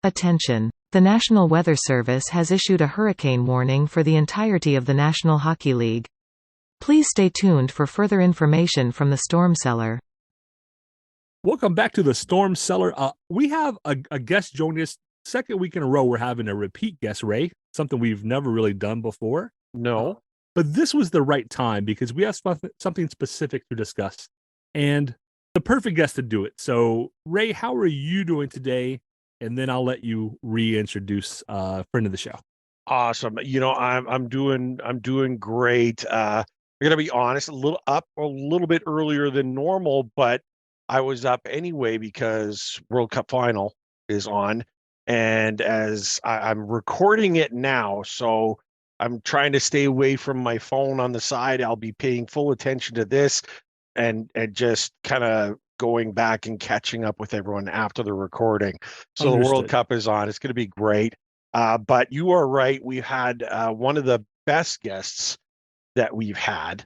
Attention! The National Weather Service has issued a hurricane warning for the entirety of the National Hockey League. Please stay tuned for further information from the Storm Cellar. Welcome back to the Storm Cellar. We have a guest joining us. Second week in a row, we're having a repeat guest, Ray, something we've never really done before. No. But this was the right time because we have something specific to discuss and the perfect guest to do it. So, Ray, how are you doing today? And then I'll let you reintroduce a friend of the show. Awesome. I'm doing great. I gotta be honest, a little bit earlier than normal, but I was up anyway because World Cup final is on. And as I'm recording it now, so I'm trying to stay away from my phone on the side. I'll be paying full attention to this and just kind of going back and catching up with everyone after the recording. So Understood. The World Cup is on. It's going to be great. But you are right. We've had one of the best guests that we've had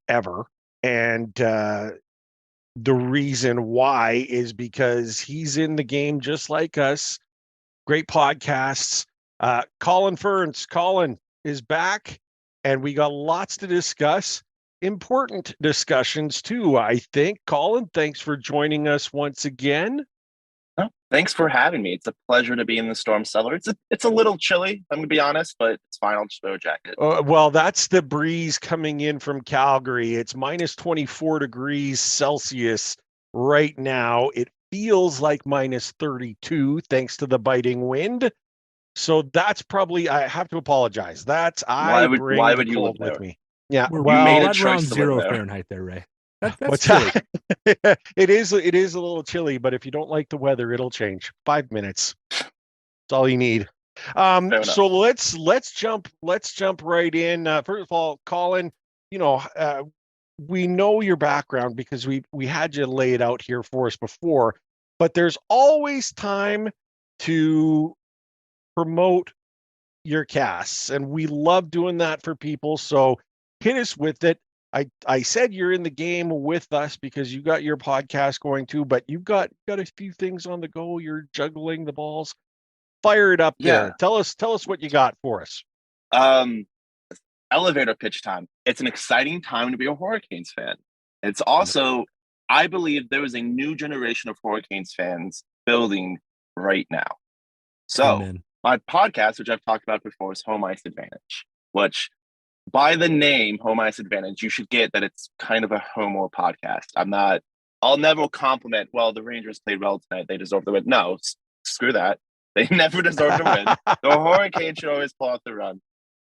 ever. And the reason why is because he's in the game just like us. Great podcasts. Collin Ferns. Collin is back, and we got lots to discuss. Important discussions too, I think. Collin, thanks for joining us once again. Oh, thanks for having me. It's a pleasure to be in the Storm Cellar. It's a little chilly, I'm gonna be honest, but it's fine. I'll just wear a jacket. Well, that's the breeze coming in from Calgary. It's minus 24 degrees Celsius right now. It feels like minus 32 thanks to the biting wind. So that's probably, I have to apologize. Why would you live with there? me. Yeah, We're You made a right choice around to live 0 there. Fahrenheit there, Ray. That's what's chilly. that? It is a little chilly, but if you don't like the weather, it'll change. 5 minutes. That's all you need. So let's jump right in. First of all, Collin, we know your background because we had you lay it out here for us before, but there's always time to promote your casts, and we love doing that for people. So hit us with it. I said you're in the game with us because you got your podcast going too, but you've got a few things on the go. You're juggling the balls. Fire it up there. Tell us what you got for us. Elevator pitch time. It's an exciting time to be a Hurricanes fan. It's also, I believe there is a new generation of Hurricanes fans building right now. So Amen. My podcast, which I've talked about before, is Home Ice Advantage, which by the name Home Ice Advantage, you should get that it's kind of a homo podcast. I'll never compliment, well, the Rangers played well tonight, they deserve the win. No, screw that. They never deserve to win. The Hurricanes should always pull out the run.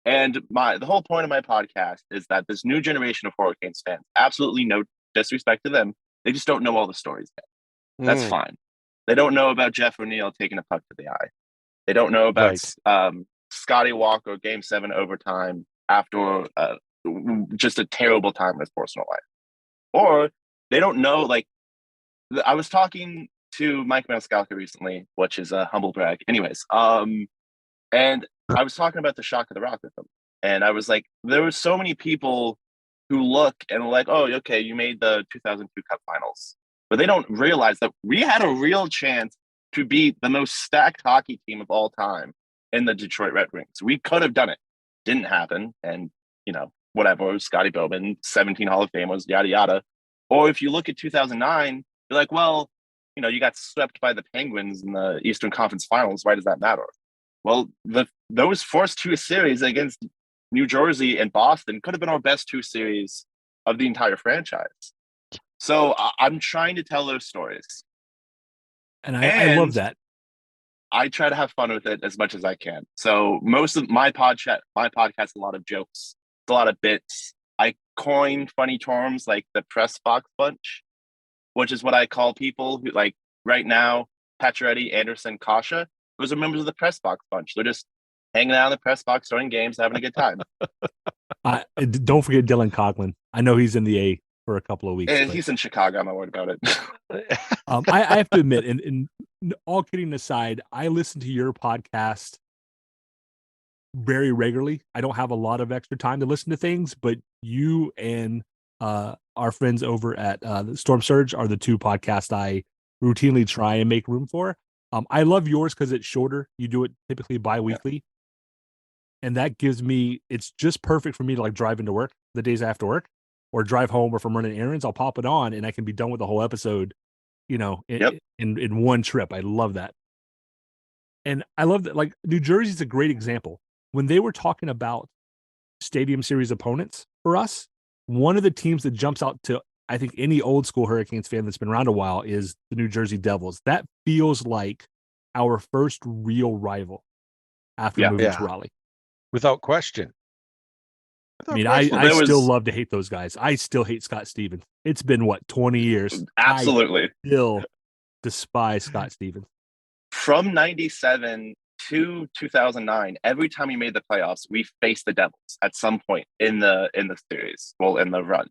And the whole point of my podcast is that this new generation of Hurricanes fans, absolutely no disrespect to them, they just don't know all the stories yet. That's fine. They don't know about Jeff O'Neill taking a puck to the eye. They don't know about Scotty Walker Game 7 overtime after just a terrible time in his personal life. Or they don't know, I was talking to Mike Maniscalco recently, which is a humble brag. Anyways, and I was talking about the shock of the rock with him. And I was like, there were so many people who look and are like, oh, okay, you made the 2002 Cup Finals. But they don't realize that we had a real chance to beat the most stacked hockey team of all time in the Detroit Red Wings. We could have done it. Didn't happen. And, whatever, Scotty Bowman, 17 Hall of Famers, yada, yada. Or if you look at 2009, you're like, well, you got swept by the Penguins in the Eastern Conference Finals. Why does that matter? Well, those first two series against New Jersey and Boston could have been our best two series of the entire franchise. So I'm trying to tell those stories. And I love that. I try to have fun with it as much as I can. So most of my podcast, a lot of jokes, a lot of bits. I coin funny terms like the press box bunch, which is what I call people who, like right now, Pacioretty, Andersen, Kasha. Those are members of the press box bunch. They're just hanging out in the press box, throwing games, having a good time. Don't forget Dylan Coughlin. I know he's in the A for a couple of weeks. He's in Chicago. I'm not worried about it. I have to admit, and all kidding aside, I listen to your podcast very regularly. I don't have a lot of extra time to listen to things, but you and our friends over at the Storm Surge are the two podcasts I routinely try and make room for. I love yours because it's shorter. You do it typically bi-weekly. And that gives me, it's just perfect for me to like drive into work the days after work or drive home, or if I'm running errands, I'll pop it on and I can be done with the whole episode, in one trip. I love that. And I love that, like, New Jersey's a great example. When they were talking about Stadium Series opponents for us, one of the teams that jumps out to, I think, any old school Hurricanes fan that's been around a while is the New Jersey Devils. That feels like our first real rival after moving to Raleigh. Without question. I mean, I still love to hate those guys. I still hate Scott Stevens. It's been, 20 years? Absolutely. I still despise Scott Stevens. From 97 to 2009, every time we made the playoffs, we faced the Devils at some point in the series, in the run.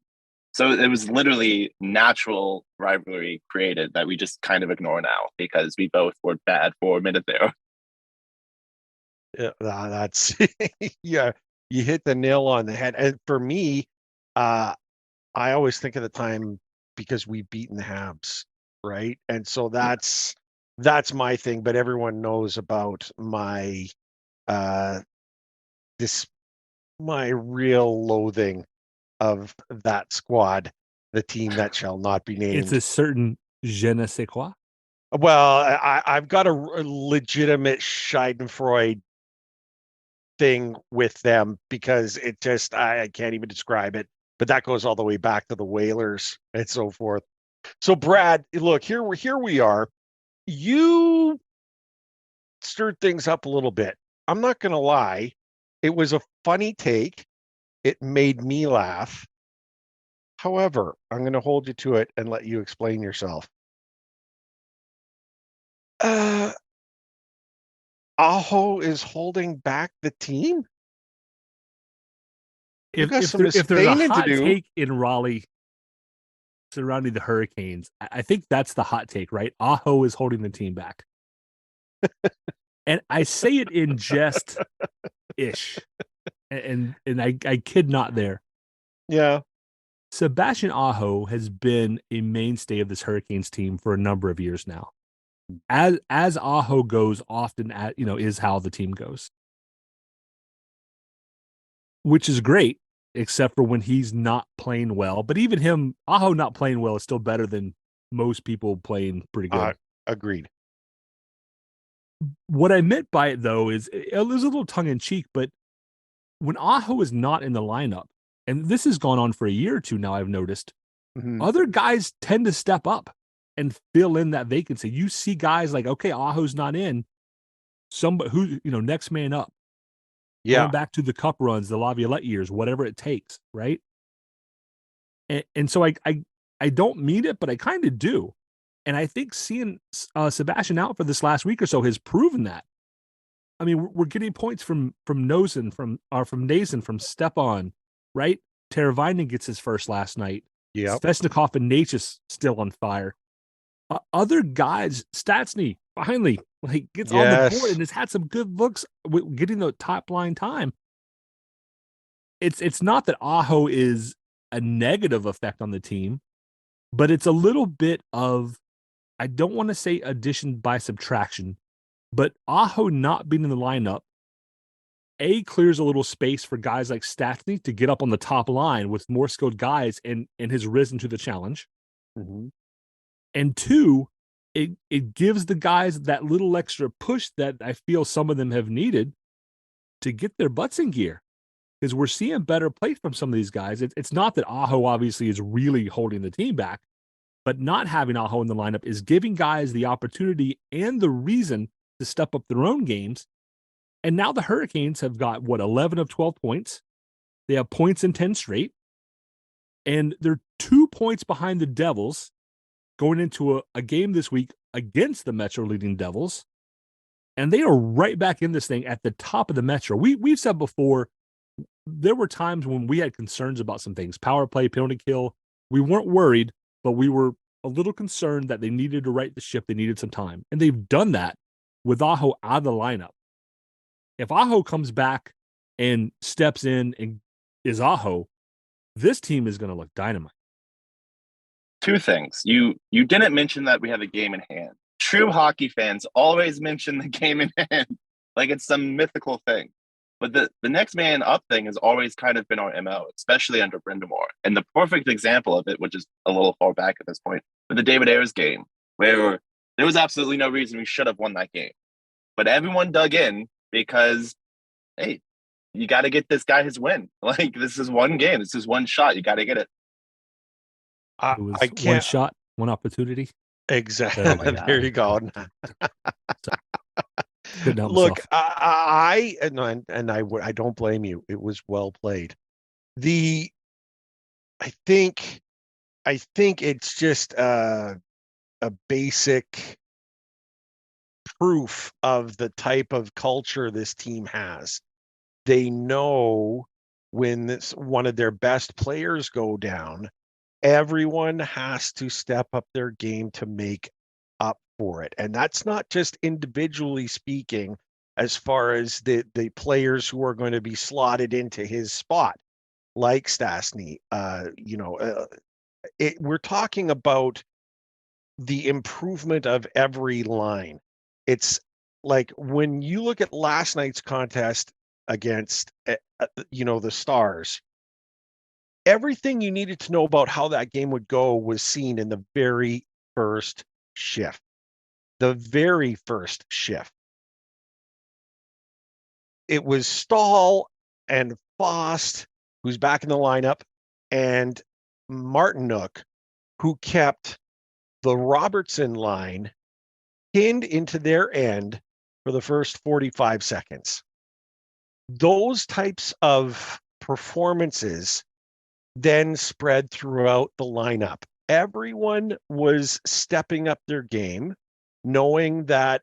So it was literally natural rivalry created that we just kind of ignore now because we both were bad for a minute there. Yeah, that's yeah. You hit the nail on the head. And for me, I always think of the time because we've beaten the Habs, right? And so that's my thing. But everyone knows about my my real loathing of that squad, the team that shall not be named. It's a certain je ne sais quoi. Well, I've got a legitimate Schadenfreude thing with them because it just, I can't even describe it, but that goes all the way back to the Whalers and so forth. So Brad, look, here we are. You stirred things up a little bit. I'm not going to lie. It was a funny take. It made me laugh. However, I'm going to hold you to it and let you explain yourself. Aho is holding back the team? If there's a hot take in Raleigh surrounding the Hurricanes, I think that's the hot take, right? Aho is holding the team back. And I say it in jest-ish. And I kid not there. Yeah. Sebastian Aho has been a mainstay of this Hurricanes team for a number of years now. As Aho goes, often is how the team goes, which is great, except for when he's not playing well. But even him, Aho not playing well is still better than most people playing pretty good. Agreed. What I meant by it, though, is it was a little tongue in cheek, but when Aho is not in the lineup, and this has gone on for a year or two now, I've noticed, other guys tend to step up and fill in that vacancy. You see guys like, okay, Aho's not in. Somebody who, next man up. Yeah. Going back to the cup runs, the Laviolette years, whatever it takes, right? And so I don't mean it, but I kind of do. And I think seeing Sebastian out for this last week or so has proven that. I mean, we're getting points from Nosen, from Nazen, from Stepan, right? Teravainen gets his first last night. Yeah. Svechnikov and Natchez still on fire. Other guys, Stastny finally gets on the board and has had some good looks with getting the top line time. It's not that Aho is a negative effect on the team, but it's a little bit of, I don't want to say addition by subtraction, but Aho not being in the lineup, clears a little space for guys like Stastny to get up on the top line with more skilled guys and has risen to the challenge. Mm-hmm. And two, it gives the guys that little extra push that I feel some of them have needed to get their butts in gear. Because we're seeing better play from some of these guys. It's not that Aho obviously is really holding the team back, but not having Aho in the lineup is giving guys the opportunity and the reason to step up their own games. And now the Hurricanes have got, 11 of 12 points. They have points in 10 straight. And they're 2 points behind the Devils going into a game this week against the Metro leading Devils. And they are right back in this thing at the top of the Metro. We've said before, there were times when we had concerns about some things. Power play, penalty kill. We weren't worried, but we were a little concerned that they needed to right the ship. They needed some time. And they've done that with Aho out of the lineup. If Aho comes back and steps in and is Aho, this team is going to look dynamite. Two things. You didn't mention that we have a game in hand. true hockey fans always mention the game in hand like it's some mythical thing. But the next man up thing has always kind of been our MO, especially under Brindamore. And the perfect example of it, which is a little far back at this point, with the David Ayers game, where there was absolutely no reason we should have won that game. But everyone dug in because, hey, you got to get this guy his win. Like, this is one game. This is one shot. You got to get it. It was I can't. one shot, one opportunity. Exactly. Oh my There you go. Couldn't help Look, myself. I don't blame you. It was well played. I think it's just a basic proof of the type of culture this team has. They know when one of their best players go down, everyone has to step up their game to make up for it. And that's not just individually speaking, as far as the players who are going to be slotted into his spot, like Stastny. We're talking about the improvement of every line. It's like when you look at last night's contest against, the Stars, everything you needed to know about how that game would go was seen in the very first shift. The very first shift. It was Stahl and Fost, who's back in the lineup, and Martinook, who kept the Robertson line pinned into their end for the first 45 seconds. Those types of performances then spread throughout the lineup. Everyone was stepping up their game, knowing that,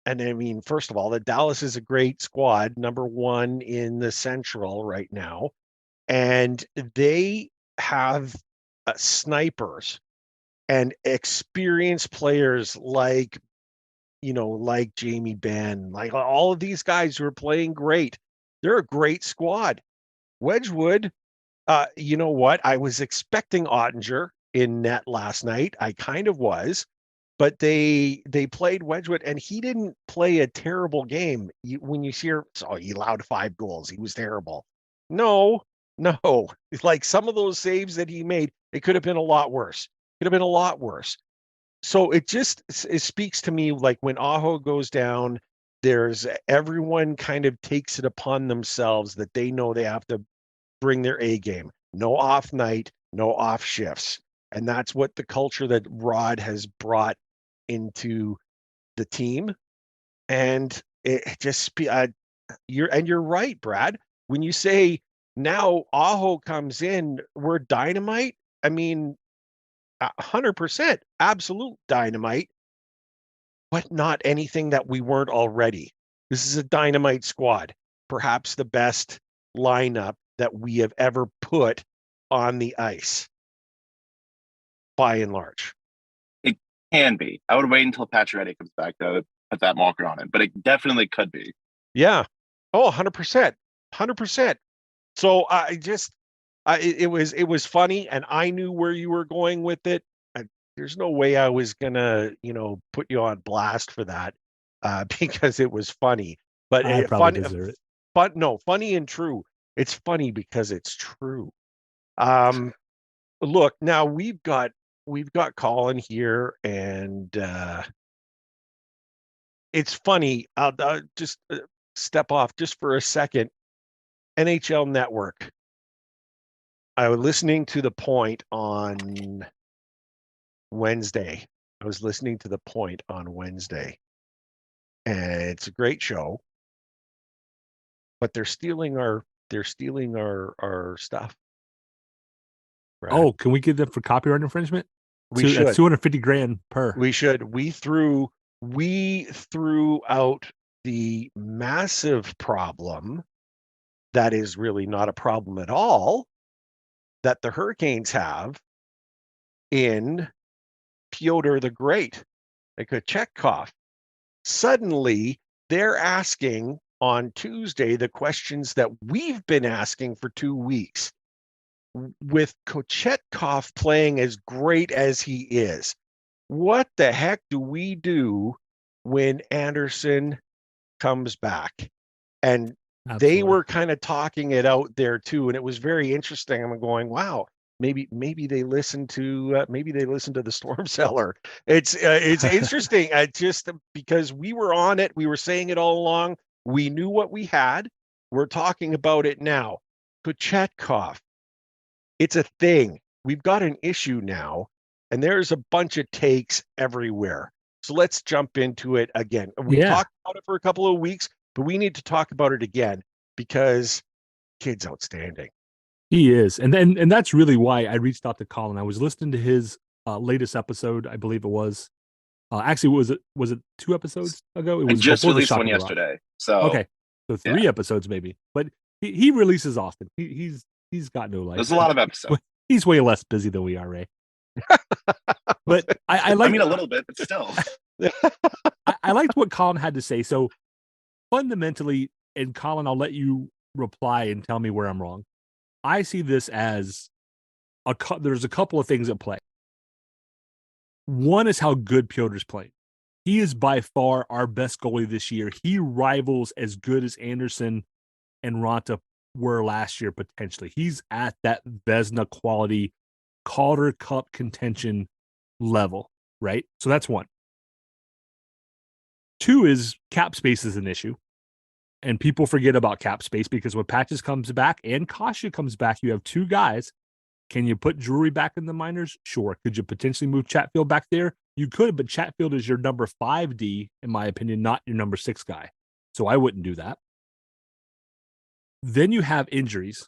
and I mean, first of all, that Dallas is a great squad, number one in the Central right now, and they have snipers and experienced players like Jamie Benn, like all of these guys who are playing great. They're a great squad. Wedgwood, you know what? I was expecting Ottinger in net last night. I kind of was, but they played Wedgwood, and he didn't play a terrible game. When you hear, he allowed 5 goals, he was terrible. No. It's like some of those saves that he made, it could have been a lot worse. So it speaks to me like when Aho goes down, there's everyone kind of takes it upon themselves that they know they have to bring their A game. No off night, no off shifts. And that's what the culture that Rod has brought into the team. And it just you're right, Brad. When you say now Aho comes in, we're dynamite. I mean, 100% absolute dynamite, but not anything that we weren't already. This is a dynamite squad, perhaps the best lineup that we have ever put on the ice, by and large. It can be. I would wait until Pacioretty comes back to put that marker on it, but it definitely could be. Yeah. Oh, 100%. 100%. So it was funny, and I knew where you were going with it. There's no way I was gonna, put you on blast for that, because it was funny. But I probably deserve it. Funny and true. It's funny because it's true. Look, now we've got Collin here, and it's funny. I'll just step off just for a second. NHL Network. I was listening to The Point on Wednesday. And it's a great show. But they're stealing our stuff. Right? Oh, can we get them for copyright infringement? We should. That's $250,000 per. We should. We threw out the massive problem that is really not a problem at all that the Hurricanes have in Pyotr the Great, like a Chekhov. Suddenly, they're asking on Tuesday the questions that we've been asking for 2 weeks. With Kochetkov playing as great as he is, what the heck do we do when Andersen comes back? And they Absolutely. were kind of talking it out there too, and it was very interesting. I'm going, wow, maybe they listen to the storm cellar. It's interesting, just because we were on it, we were saying it all along. We knew what we had. We're talking about it now. Kochetkov, it's a thing. We've got an issue now, and there's a bunch of takes everywhere. So let's jump into it again. We talked about it for a couple of weeks, but we need to talk about it again because kid's outstanding. He is. And that's really why I reached out to Collin. I was listening to his latest episode, I believe it was. Actually, was it 2 episodes ago? It I was just before the released Shock one of the Rock. yesterday. So Okay. So 3 episodes maybe. But he releases often. He's got no life. There's a lot of episodes. He's way less busy than we are, Ray. But I like. I mean, a little bit, but still. I liked what Collin had to say. So fundamentally, and Collin, I'll let you reply and tell me where I'm wrong. I see this as there's a couple of things at play. One is how good Piotr's playing. He is by far our best goalie this year. He rivals as good as Andersen and Raanta were last year, potentially. He's at that Vezina quality, Calder Cup contention level, right? So that's one. 2 is cap space is an issue. And people forget about cap space because when Patches comes back and Kasha comes back, you have 2 guys. Can you put Drury back in the minors? Sure. Could you potentially move Chatfield back there? You could, but Chatfield is your number 5D, in my opinion, not your number 6 guy. So I wouldn't do that. Then you have injuries.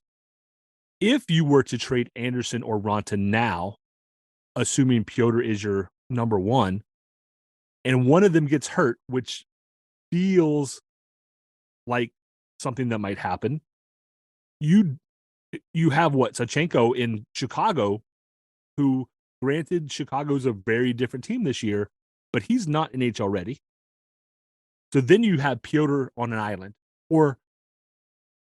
If you were to trade Andersen or Raanta now, assuming Piotr is your number 1, and one of them gets hurt, which feels like something that might happen, you have what? Sachenko in Chicago, who, granted, Chicago's a very different team this year, but he's not NHL ready. So then you have Piotr on an island. Or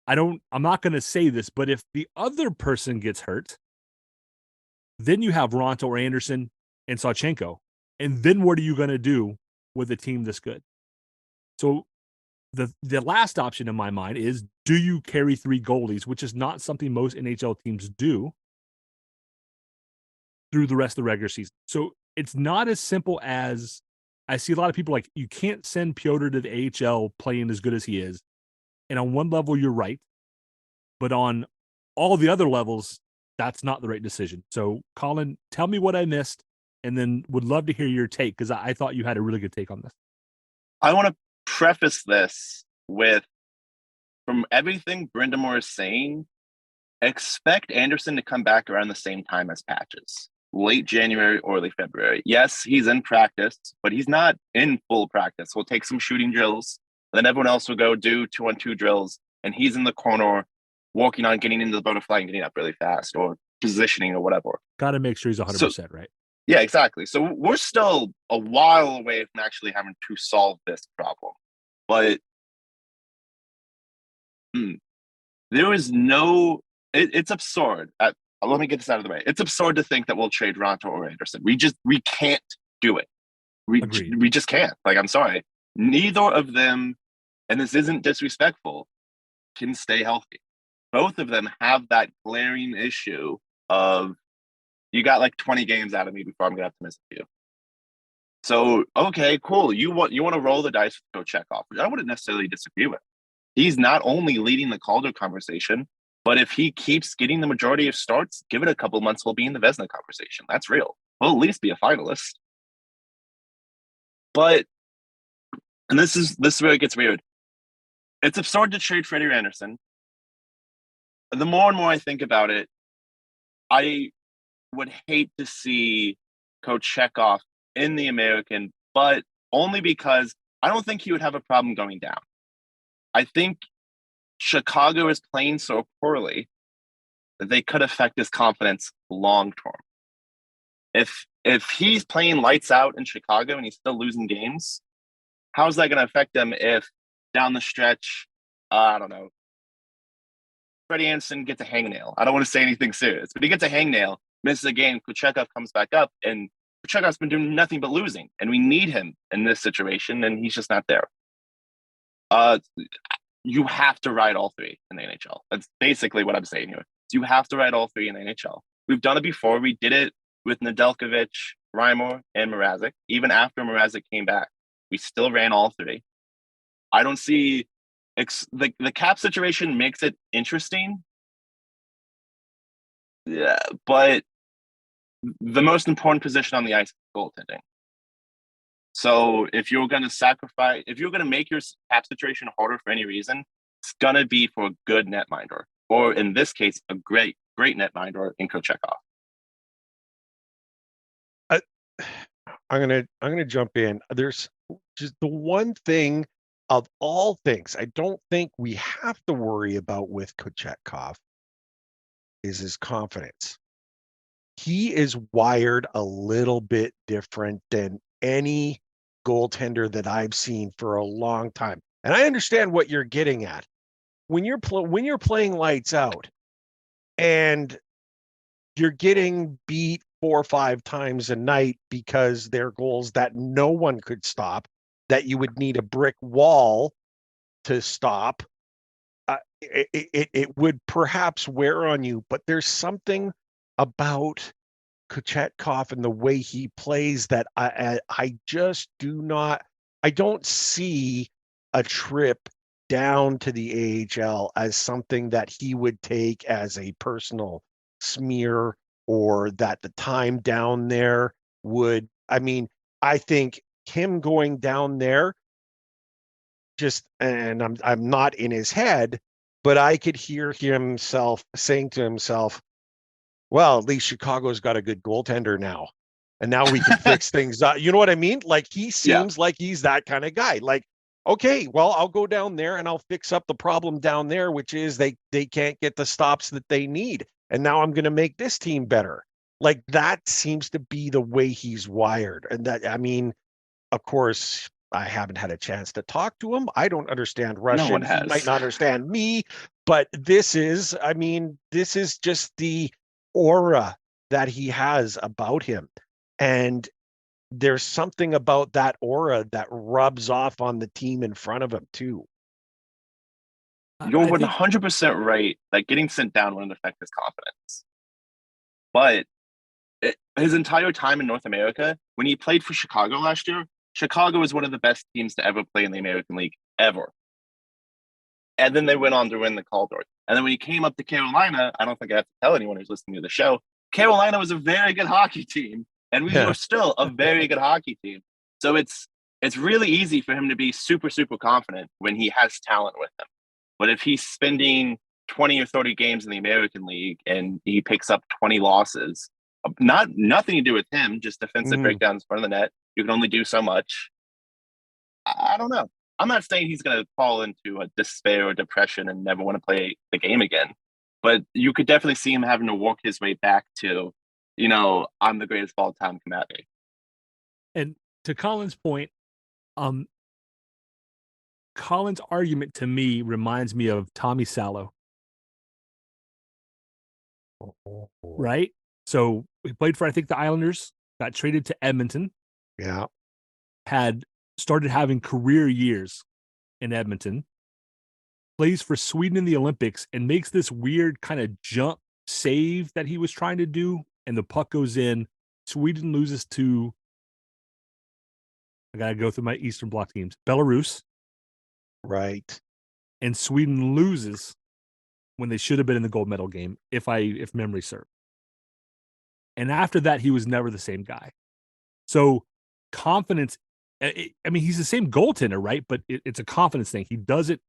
I'm not going to say this, but if the other person gets hurt, then you have Raanta or Andersen and Sachenko. And then what are you going to do with a team this good? So the last option in my mind is, do you carry 3 goalies, which is not something most NHL teams do, through the rest of the regular season? So it's not as simple as, I see a lot of people like, you can't send Piotr to the AHL playing as good as he is. And on one level, you're right. But on all the other levels, that's not the right decision. So, Collin, tell me what I missed, and then would love to hear your take, because I thought you had a really good take on this. I want to preface this with, from everything Brindamore is saying, expect Andersen to come back around the same time as Patches. Late January, early February. Yes, he's in practice, but he's not in full practice. He'll take some shooting drills, then everyone else will go do 2-on-2 drills, and he's in the corner working on getting into the butterfly and getting up really fast, or positioning or whatever. Got to make sure he's 100%, right? Yeah, exactly. So we're still a while away from actually having to solve this problem. But there is no, it's absurd. Let me get this out of the way. It's absurd to think that we'll trade Raanta or Andersen. We can't do it. We just can't. Like, I'm sorry. Neither of them, and this isn't disrespectful, can stay healthy. Both of them have that glaring issue of, you got like 20 games out of me before I'm gonna have to miss a few. So, okay, cool. You want to roll the dice with Kochetkov, which I wouldn't necessarily disagree with. He's not only leading the Calder conversation, but if he keeps getting the majority of starts, give it a couple months, he'll be in the Vezina conversation. That's real. He'll at least be a finalist. But, and this is where it gets weird. It's absurd to trade Freddie Andersen. The more and more I think about it, I would hate to see Kochetkov in the American, but only because I don't think he would have a problem going down. I think Chicago is playing so poorly that they could affect his confidence long term. If he's playing lights out in Chicago and he's still losing games, how's that going to affect him if down the stretch, I don't know, Freddie Andersen gets a hangnail? I don't want to say anything serious, but he gets a hangnail, misses a game, Kochetkov comes back up, and Chekhov's been doing nothing but losing, and we need him in this situation, and he's just not there. You have to ride all three in the NHL. That's basically what I'm saying here. You have to ride all three in the NHL. We've done it before. We did it with Nedeljkovic, Reimer, and Mrazek. Even after Mrazek came back, we still ran all three. I don't see the cap situation makes it interesting. Yeah, but the most important position on the ice is goaltending. So if you're going to make your cap situation harder for any reason, it's going to be for a good netminder, or in this case, a great netminder in Kochetkov. I'm gonna jump in. There's just the one thing of all things I don't think we have to worry about with Kochetkov is his confidence. He is wired a little bit different than any goaltender that I've seen for a long time. And I understand what you're getting at. When you're playing lights out and you're getting beat 4 or 5 times a night because they're goals that no one could stop, that you would need a brick wall to stop, it would perhaps wear on you. But there's something about Kochetkov and the way he plays that I just I don't see a trip down to the AHL as something that he would take as a personal smear, or that the time down there would, I think him going down there and I'm not in his head, but I could hear himself saying to himself, well, at least Chicago's got a good goaltender now. And now we can fix things up. You know what I mean? Like, he seems like he's that kind of guy. Like, okay, well, I'll go down there and I'll fix up the problem down there, which is they can't get the stops that they need. And now I'm going to make this team better. Like, that seems to be the way he's wired. And that, of course, I haven't had a chance to talk to him. I don't understand Russian. No one has. He might not understand me, but this is just the aura that he has about him. And there's something about that aura that rubs off on the team in front of him too. You're 100% right. Like, getting sent down wouldn't affect his confidence. But his entire time in North America, when he played for Chicago last year, Chicago was one of the best teams to ever play in the American League, ever. And then they went on to win the Calder. And then when he came up to Carolina, I don't think I have to tell anyone who's listening to the show, Carolina was a very good hockey team. And we were still a very good hockey team. So it's really easy for him to be super, super confident when he has talent with him. But if he's spending 20 or 30 games in the American League and he picks up 20 losses, nothing to do with him, just defensive breakdowns in front of the net, you can only do so much. I don't know. I'm not saying he's going to fall into a despair or depression and never want to play the game again. But you could definitely see him having to work his way back to, I'm the greatest of all time, come at me. And to Collin's point, Collin's argument to me reminds me of Tommy Salo. Right? So he played for, I think, the Islanders, got traded to Edmonton. Yeah. Had started having career years in Edmonton, plays for Sweden in the Olympics, and makes this weird kind of jump save that he was trying to do, and the puck goes in. Sweden loses to, I got to go through my Eastern Bloc teams, Belarus. Right. And Sweden loses when they should have been in the gold medal game, if memory serves. And after that, he was never the same guy. So confidence, he's the same goaltender, right? But it's a confidence thing. He doesn't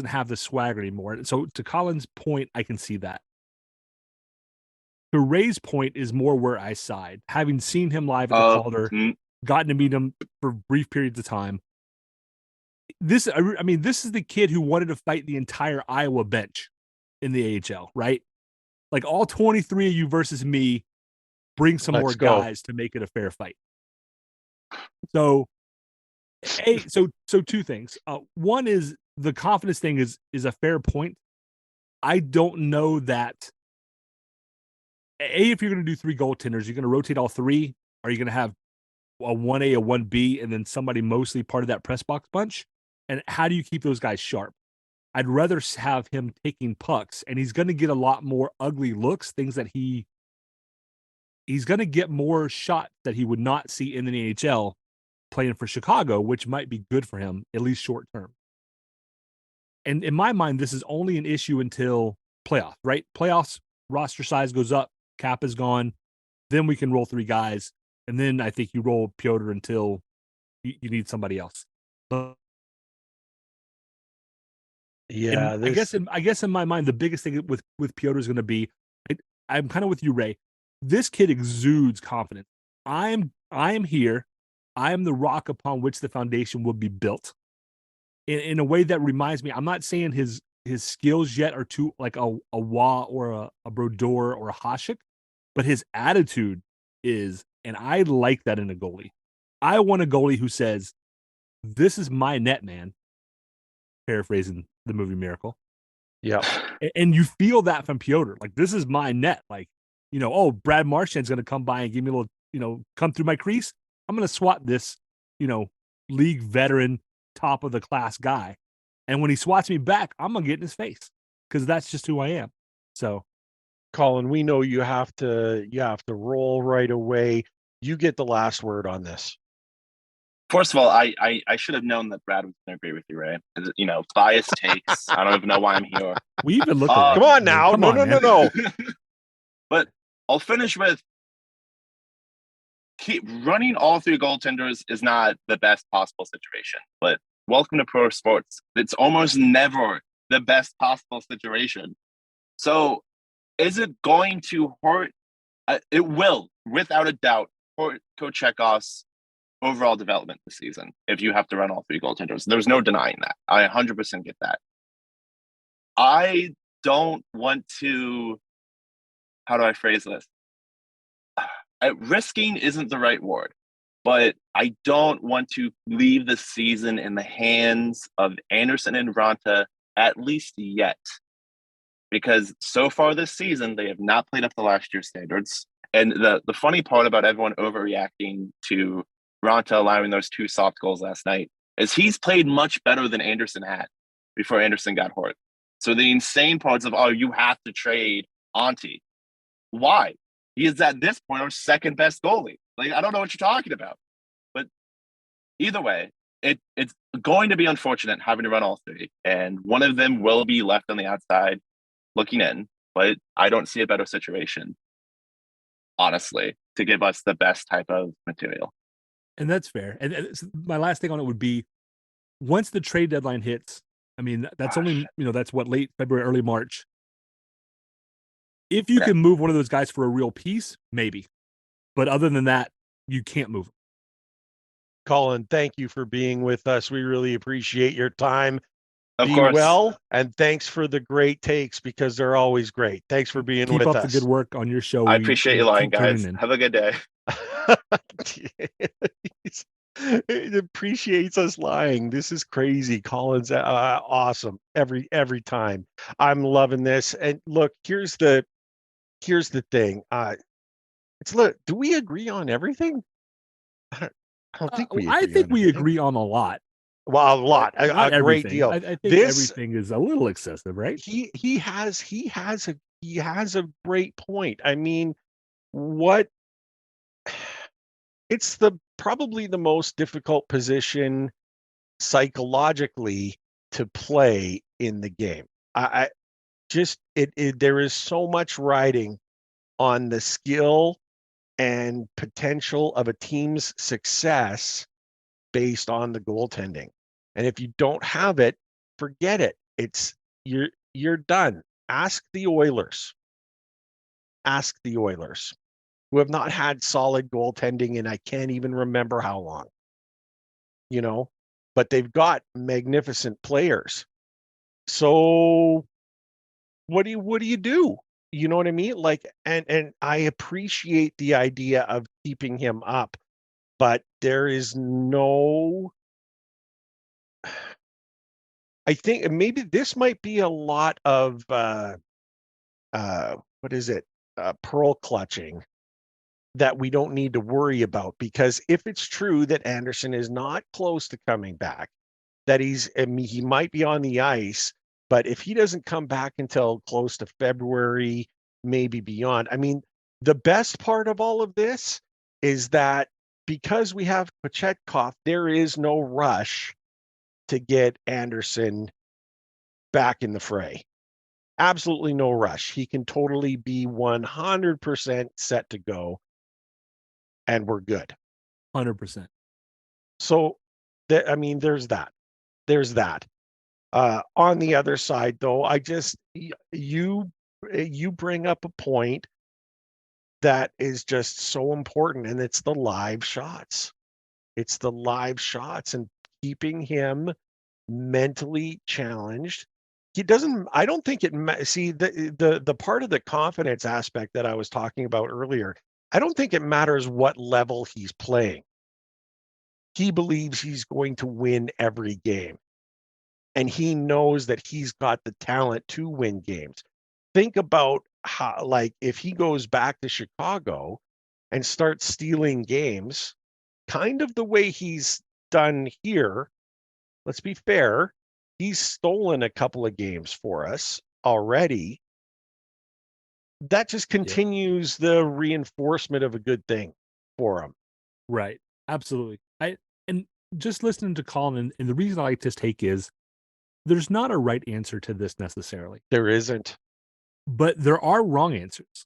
have the swagger anymore. So to Collin's point, I can see that. To Ray's point is more where I side. Having seen him live at the Calder, gotten to meet him for brief periods of time. This is the kid who wanted to fight the entire Iowa bench in the AHL, right? Like, all 23 of you versus me, bring some more guys to make it a fair fight. So, so two things. One is the confidence thing is a fair point. I don't know that if you're going to do 3 goaltenders, you're going to rotate all 3. Are you going to have a 1A, a 1B, and then somebody mostly part of that press box bunch? And how do you keep those guys sharp? I'd rather have him taking pucks, and he's going to get a lot more ugly looks, things that he's going to get more shots that he would not see in the NHL playing for Chicago, which might be good for him, at least short term. And in my mind, this is only an issue until playoffs, right? Playoffs, roster size goes up, cap is gone, then we can roll 3 guys, and then I think you roll Piotr until you need somebody else. But Yeah, I guess in my mind, the biggest thing with Piotr is going to be, I'm kind of with you, Ray. This kid exudes confidence. I am here. I am the rock upon which the foundation will be built. In a way that reminds me, I'm not saying his skills yet are too like a Wah or a Brodeur or a Hasek, but his attitude is, and I like that in a goalie. I want a goalie who says, "This is my net, man." Paraphrasing the movie Miracle. Yeah. And you feel that from Piotr. Like, this is my net. Like, oh, Brad Marchand's going to come by and give me a little, come through my crease. I'm going to swat this, league veteran, top of the class guy. And when he swats me back, I'm going to get in his face because that's just who I am. So, Collin, we know you have to roll right away. You get the last word on this. First of all, I should have known that Brad was going to agree with you, Ray. Biased takes. I don't even know why I'm here. We even look come on now. No. But I'll finish with keep running all 3 goaltenders is not the best possible situation. But welcome to pro sports. It's almost never the best possible situation. So is it going to hurt? It will, without a doubt, hurt Coach Chekhov's overall development this season if you have to run all 3 goaltenders. There's no denying that. I 100% get that. I don't want to, how do I phrase this? Risking isn't the right word, but I don't want to leave the season in the hands of Andersen and Raanta, at least yet. Because so far this season, they have not played up to last year's standards. And the funny part about everyone overreacting to Raanta allowing those 2 soft goals last night is he's played much better than Andersen had before Andersen got hurt. So the insane parts of, you have to trade Auntie. Why? He is at this point our second best goalie. Like, I don't know what you're talking about. But either way, it's going to be unfortunate having to run all 3. And one of them will be left on the outside looking in. But I don't see a better situation, honestly, to give us the best type of material. And that's fair. And my last thing on it would be, once the trade deadline hits, I mean, that's only, that's what, late February, early March. If you can move one of those guys for a real piece, maybe. But other than that, you can't move them. Collin, thank you for being with us. We really appreciate your time. Of course. Well, and thanks for the great takes because they're always great. Thanks for being with us. Keep up the good work on your show. I appreciate you lying, guys. Have a good day. It appreciates us lying. This is crazy. Collin's awesome every time. I'm loving this. And look, here's the thing. Do we agree on everything? I don't think we. I think we agree on a lot. Well, a lot, a great deal. I think everything is a little excessive, right? He has a great point. I mean, it's probably the most difficult position psychologically to play in the game. There is so much riding on the skill and potential of a team's success based on the goaltending. And if you don't have it, forget it. You're done. Ask the Oilers, who have not had solid goaltending in I can't even remember how long. But they've got magnificent players. So what do you do? You know what I mean? Like, and I appreciate the idea of keeping him up, but there is no. I think maybe this might be a lot of what is it? pearl clutching that we don't need to worry about, because if it's true that Andersen is not close to coming back, that he might be on the ice, but if he doesn't come back until close to February, maybe beyond, I mean, the best part of all of this is that because we have Kochetkov, there is no rush to get Andersen back in the fray. Absolutely no rush. He can totally be 100% set to go, and we're good. 100%. So, I mean, there's that. There's that. On the other side, though, you bring up a point that is just so important, and it's the live shots. It's the live shots and keeping him mentally challenged. I don't think see the part of the confidence aspect that I was talking about earlier, I don't think it matters what level he's playing. He believes he's going to win every game. And he knows that he's got the talent to win games. Think about how, like, if he goes back to Chicago and starts stealing games, kind of the way he's done here, let's be fair, he's stolen a couple of games for us already. That just continues the reinforcement of a good thing for him. Right. Absolutely. And just listening to Collin, and the reason I like this take is there's not a right answer to this necessarily. There isn't. But there are wrong answers.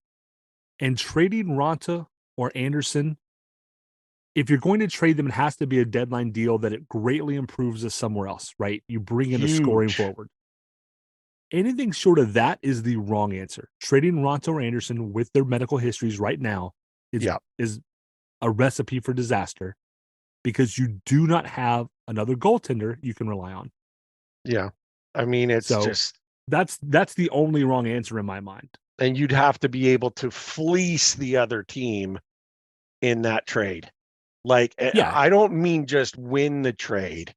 And trading Raanta or Andersen, if you're going to trade them, it has to be a deadline deal that it greatly improves us somewhere else, right? You bring in a scoring forward. Anything short of that is the wrong answer. Trading Raanta or Andersen with their medical histories right now is a recipe for disaster, because you do not have another goaltender you can rely on. Yeah. I mean, it's just... That's the only wrong answer in my mind. And you'd have to be able to fleece the other team in that trade. Like, I don't mean just win the trade.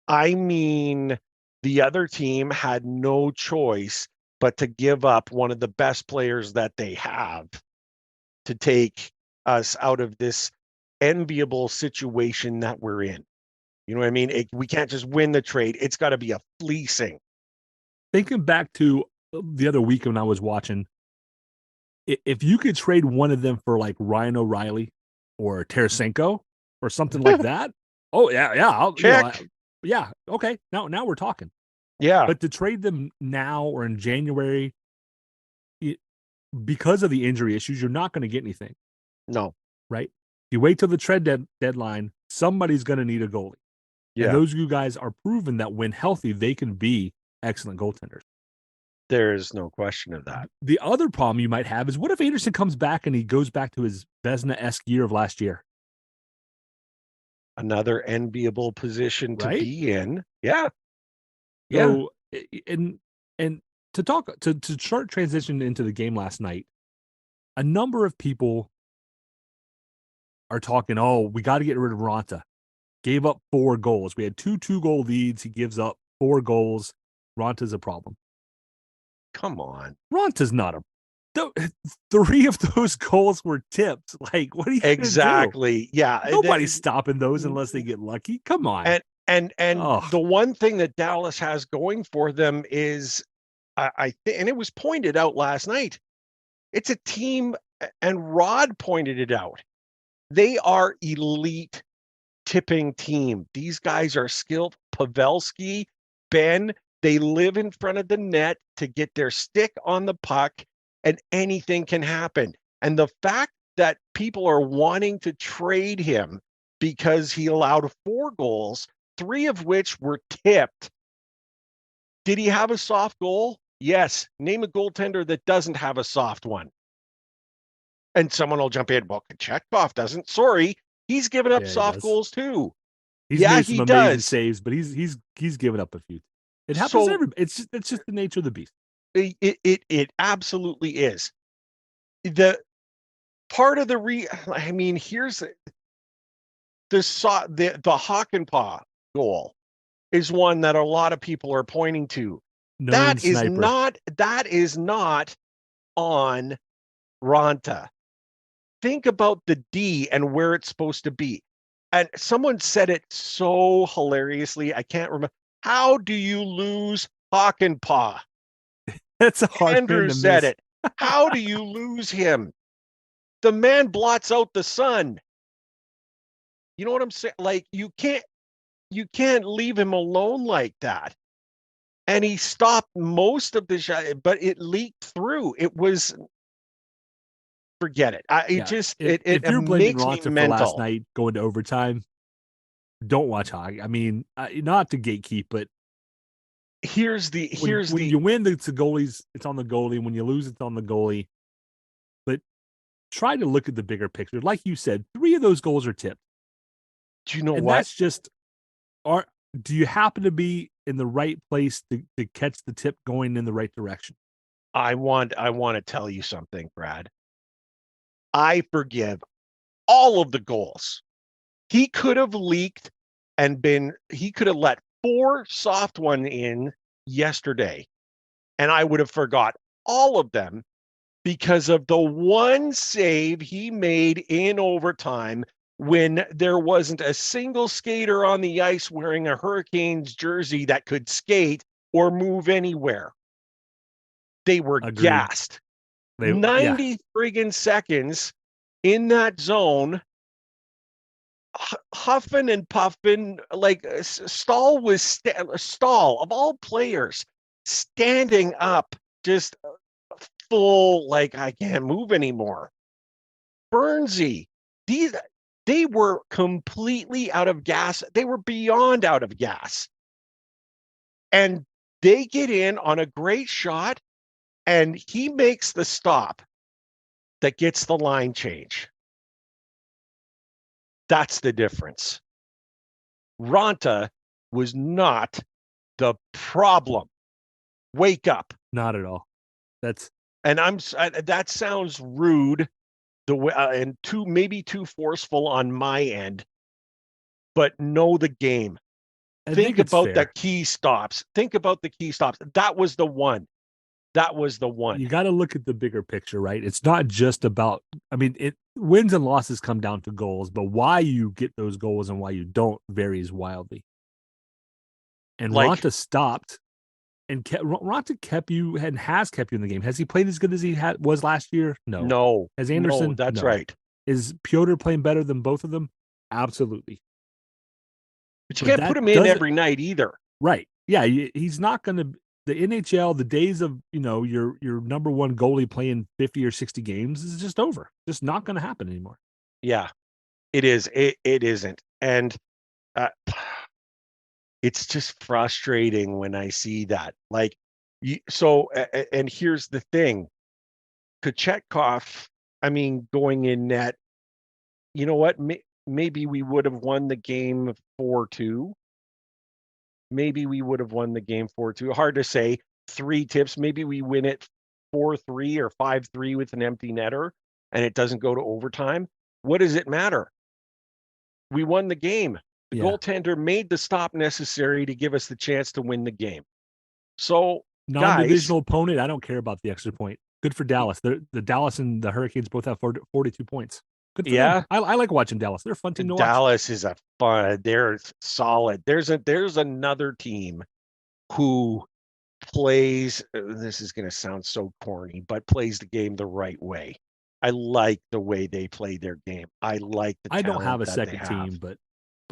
I mean, the other team had no choice but to give up one of the best players that they have to take us out of this enviable situation that we're in. You know what I mean? We can't just win the trade. It's got to be a fleecing. Thinking back to the other week when I was watching, if you could trade one of them for like Ryan O'Reilly or Tarasenko or something like that, okay. Now we're talking. Yeah. But to trade them now or in January, because of the injury issues, you're not going to get anything. No. Right? You wait till the trade deadline, somebody's going to need a goalie. Yeah. And those you guys are proven that when healthy, they can be excellent goaltenders. There's no question of that. The other problem you might have is, what if Andersen comes back and he goes back to his Vezina-esque year of last year? Another enviable position to be in. Yeah. So, and to short transition into the game last night, a number of people are talking, we got to get rid of Raanta. Gave up 4 goals. We had 2 2-goal leads. He gives up 4 goals. Ranta's a problem. Come on. Ranta's not a... 3 of those goals were tipped. Like, what are you exactly? Do? Yeah. Nobody's stopping those unless they get lucky. Come on. And the one thing that Dallas has going for them is, I think, and it was pointed out last night, it's a team, and Rod pointed it out. They are elite tipping team. These guys are skilled. Pavelski, Ben, they live in front of the net to get their stick on the puck, and anything can happen. And the fact that people are wanting to trade him because he allowed 4 goals, 3 of which were tipped. Did he have a soft goal? Yes. Name a goaltender that doesn't have a soft one. And someone will jump in. Well, Kochetkov doesn't. Sorry. He's given up soft goals too. He's made some amazing saves, but he's given up a few. It happens to everybody. It's just the nature of the beast. It absolutely is. The part of here's the Hakanpää goal is one that a lot of people are pointing to. That is not on Raanta. Think about the D and where it's supposed to be. And someone said it so hilariously. I can't remember. How do you lose Hockenpah? That's a hard Andrew man to said miss. it. How do you lose him? The man blots out the sun. You know what I'm saying? Like you can't leave him alone like that. And he stopped most of the shot, but it leaked through. It was forget it. It If you're blaming makes me Raanta for last mental. night going to overtime, don't watch hockey. I mean, not to gatekeep, but when you win, it's the goalies. It's on the goalie. When you lose, it's on the goalie. But try to look at the bigger picture. Like you said, 3 of those goals are tipped. Do you know and what? That's just do you happen to be in the right place to catch the tip going in the right direction? I want to tell you something, Brad. I forgive all of the goals. He could have leaked he could have let 4 soft one in yesterday, and I would have forgot all of them because of the one save he made in overtime when there wasn't a single skater on the ice wearing a Hurricanes jersey that could skate or move anywhere. They were gassed. 90 friggin' seconds in that zone, huffing and puffing. Like Stahl of all players, standing up, just full, like I can't move anymore. Burnsy, they were completely out of gas. They were beyond out of gas. And they get in on a great shot, and he makes the stop that gets the line change. That's the difference. Raanta was not the problem. Wake up. Not at all. That sounds rude, the way and maybe too forceful on my end, but know the game. Think about the key stops. That was the one. You got to look at the bigger picture, right? It's not just about, wins and losses come down to goals, but why you get those goals and why you don't varies wildly. And Raanta stopped and Raanta kept you and has kept you in the game. Has he played as good as he was last year? No. No. Has Andersen? No, that's right. Is Piotr playing better than both of them? Absolutely. But you can't put him in every night either. Right. Yeah, he's not going to. The NHL, the days of your number one goalie playing 50 or 60 games is just over. Just not going to happen anymore. Yeah, it is. It isn't, and it's just frustrating when I see that. Like, and here's the thing, Kochetkov. Going in net. You know what? Maybe we would have won the game 4-2. Maybe we would have won the game 4-2. Hard to say. 3 tips. Maybe we win it 4-3 or 5-3 with an empty netter, and it doesn't go to overtime. What does it matter? We won the game. The goaltender made the stop necessary to give us the chance to win the game. So, non-divisional opponent, I don't care about the extra point. Good for Dallas. The Dallas and the Hurricanes both have 42 points. Good for them. I like watching Dallas. They're a fun team to watch. Dallas is they're solid. There's another team who plays, this is going to sound so corny, but plays the game the right way. I like the way they play their game. I like the I don't have a second team, but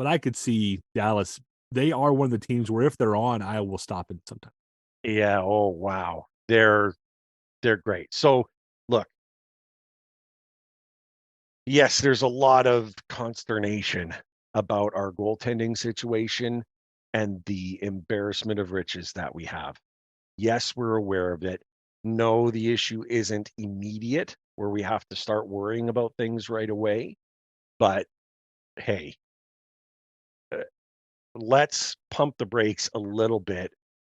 I could see Dallas. They are one of the teams where if they're on, I will stop it sometime. Yeah. Oh, wow. They're great. So look, yes, there's a lot of consternation about our goaltending situation and the embarrassment of riches that we have. Yes, we're aware of it. No, the issue isn't immediate where we have to start worrying about things right away. But hey, let's pump the brakes a little bit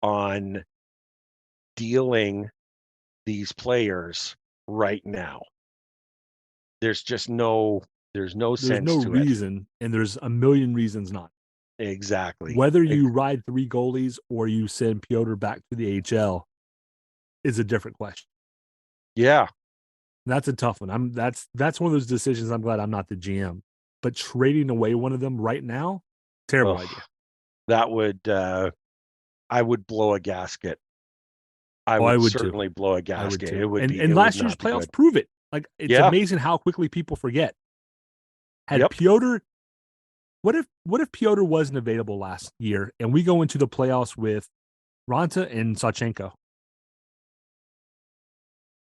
on dealing these players right now. There's no reason, and there's a million reasons not. Exactly. Whether you ride 3 goalies or you send Piotr back to the AHL is a different question. Yeah. That's a tough one. That's one of those decisions I'm glad I'm not the GM. But trading away one of them right now, terrible idea. That would I would blow a gasket. I would certainly blow a gasket. Too. It would be. And last year's playoffs prove it. Like, it's amazing how quickly people forget. Had Piotr, what if Piotr wasn't available last year and we go into the playoffs with Raanta and Sawchenko?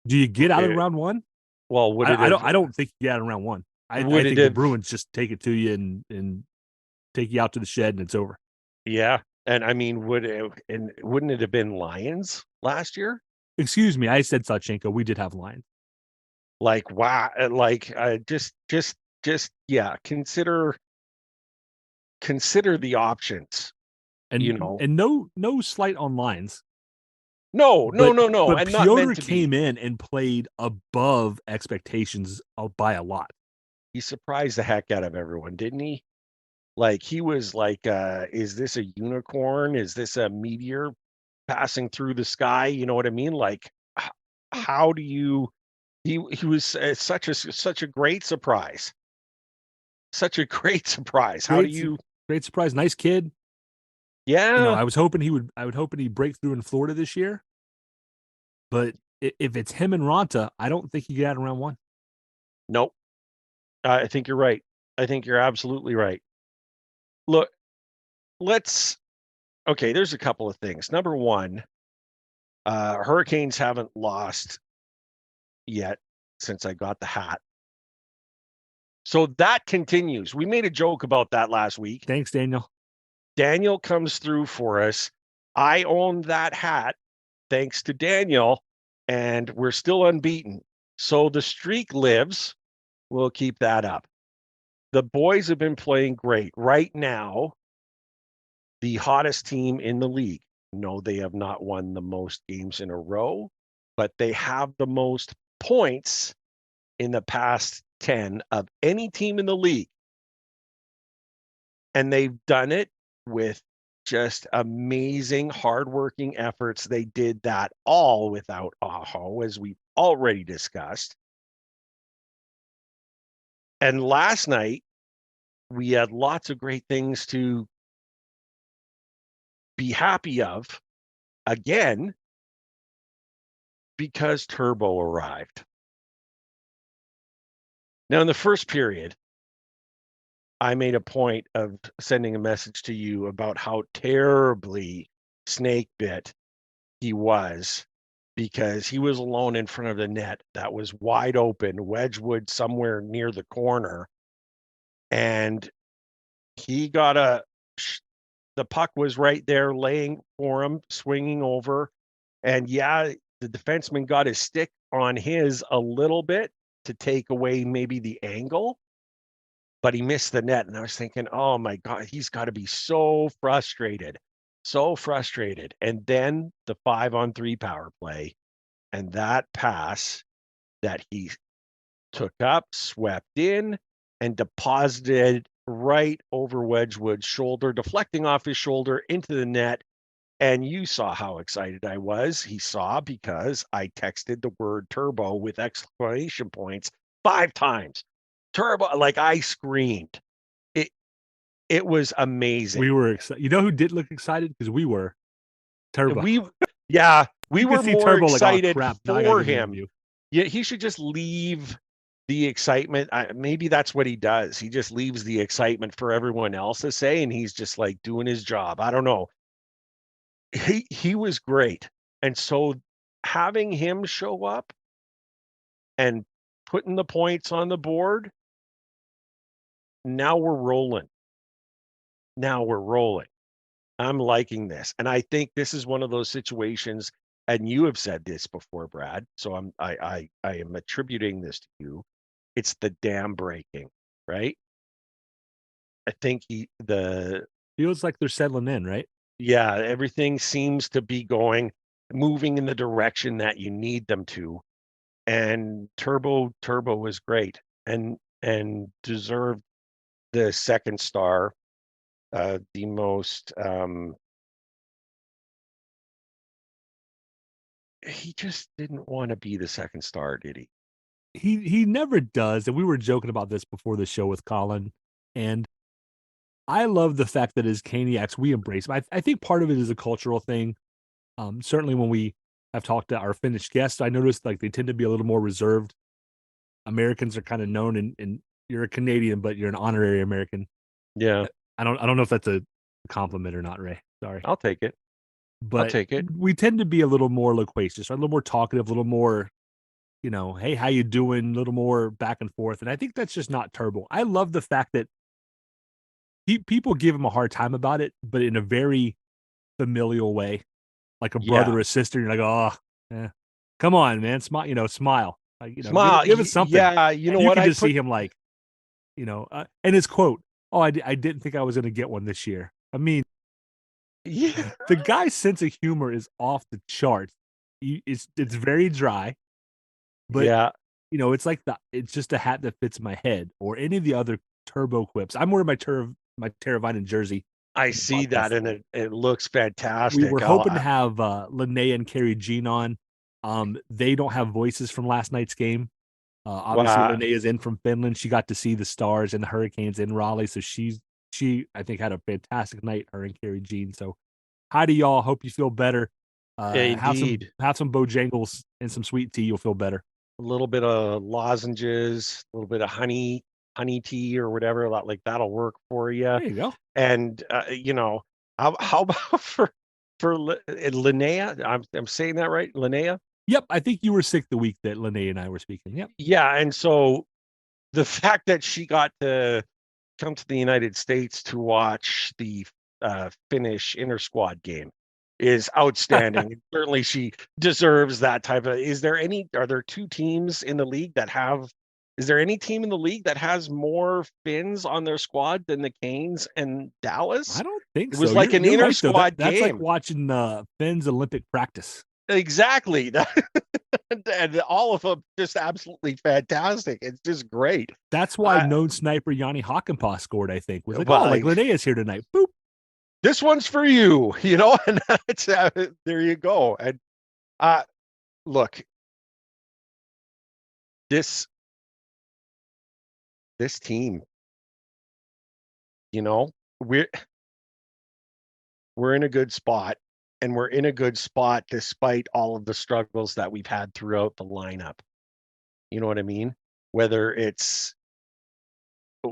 Do you get out of round one? Well, I don't think you get out of round one. I think the Bruins just take it to you and take you out to the shed and it's over. Yeah. And I mean, wouldn't it have been Lions last year? Excuse me, I said Sawchenko. We did have Lions. Like, wow, like just consider the options. And and no slight on Lions. No. But and Piotr came in and played above expectations by a lot. He surprised the heck out of everyone, didn't he? Like, he was like, is this a unicorn? Is this a meteor passing through the sky? You know what I mean? Like, how do you? He was such a great surprise. Such a great surprise. How do you? Great surprise. Nice kid. Yeah. I was hoping he'd break through in Florida this year. But if it's him and Raanta, I don't think you get out of round one. Nope. I think you're right. I think you're absolutely right. Look, there's a couple of things. Number one, Hurricanes haven't lost yet since I got the hat. So that continues. We made a joke about that last week. Thanks, Daniel. Daniel comes through for us. I own that hat thanks to Daniel, and we're still unbeaten. So the streak lives. We'll keep that up. The boys have been playing great. Right now, the hottest team in the league. No, they have not won the most games in a row, but they have the most points in the past 10 of any team in the league. And they've done it with just amazing, hardworking efforts. They did that all without Aho, as we've already discussed. And last night, we had lots of great things to be happy of again, because Turbo arrived. Now, in the first period, I made a point of sending a message to you about how terribly snake bit he was, because he was alone in front of the net that was wide open, Wedgwood somewhere near the corner, and he got the puck was right there laying for him, swinging over, and the defenseman got his stick on his a little bit to take away maybe the angle, but he missed the net. And I was thinking, oh my God, he's got to be so frustrated. And then the 5-on-3 power play, and that pass that he took up, swept in, and deposited right over Wedgwood's shoulder, deflecting off his shoulder into the net. And you saw how excited I was. He saw, because I texted the word turbo with exclamation points 5 times. Turbo, like I screamed. It was amazing. We were excited. You know who did look excited? Because we were. Turbo. We were more Turbo excited like, for him. Yeah, he should just leave the excitement. Maybe that's what he does. He just leaves the excitement for everyone else to say, and he's just like doing his job. I don't know. He was great. And so having him show up and putting the points on the board, now we're rolling. I'm liking this. And I think this is one of those situations, and you have said this before, Brad, so I am attributing this to you. It's the dam breaking, right? I think feels like they're settling in, right? Yeah, everything seems to be moving in the direction that you need them to. And Turbo was great and deserved the second star. The most he just didn't want to be the second star, did he? he never does. And we were joking about this before the show with Collin. And I love the fact that as Caniacs, we embrace him. I think part of it is a cultural thing. Certainly when we have talked to our Finnish guests, I noticed like they tend to be a little more reserved. Americans are kind of known, and you're a Canadian, but you're an honorary American. Yeah. I don't know if that's a compliment or not, Ray. Sorry. I'll take it. But take it. we tend to be a little more loquacious, right? A little more talkative, a little more, hey, how you doing? A little more back and forth. And I think that's just not Turbo. I love the fact that people give him a hard time about it, but in a very familial way, like a brother or sister. You're like, oh, come on, man, smile. Like, Smile. Give us something. Yeah, you know you what? can just see him like, and his quote, "Oh, I didn't think I was going to get one this year." I mean, yeah, the guy's sense of humor is off the charts. It's very dry, but yeah, it's like it's just a hat that fits my head, or any of the other Turbo quips. I'm wearing my Teravainen jersey. I see that, and it looks fantastic. We were hoping to have Linnea and Carrie Jean on. They don't have voices from last night's game. Obviously, Linnea's in from Finland. She got to see the Stars and the Hurricanes in Raleigh, so she I think had a fantastic night. Her and Carrie Jean. So, hi to y'all. Hope you feel better. Indeed. Have some Bojangles and some sweet tea. You'll feel better. A little bit of lozenges, a little bit of honey tea or whatever. Like that'll work for you. There you go. And how about for Linnea? I'm saying that right, Linnea? Yep, I think you were sick the week that Linnea and I were speaking. Yep. Yeah, and so the fact that she got to come to the United States to watch the Finnish inter-squad game is outstanding. Certainly she deserves that type of. Are there two teams in the league that have? Is there any team in the league that has more Finns on their squad than the Canes and Dallas? I don't think it was so. like an inter-squad game. That's like watching Finns Olympic practice. Exactly. And all of them just absolutely fantastic. It's just great. That's why known sniper Yanni Hakanpää scored, I think. Was like, like Linnea's here tonight. Boop. This one's for you, and it's, there you go. And look, this team, we're in a good spot. And we're in a good spot despite all of the struggles that we've had throughout the lineup. You know what I mean? Whether it's they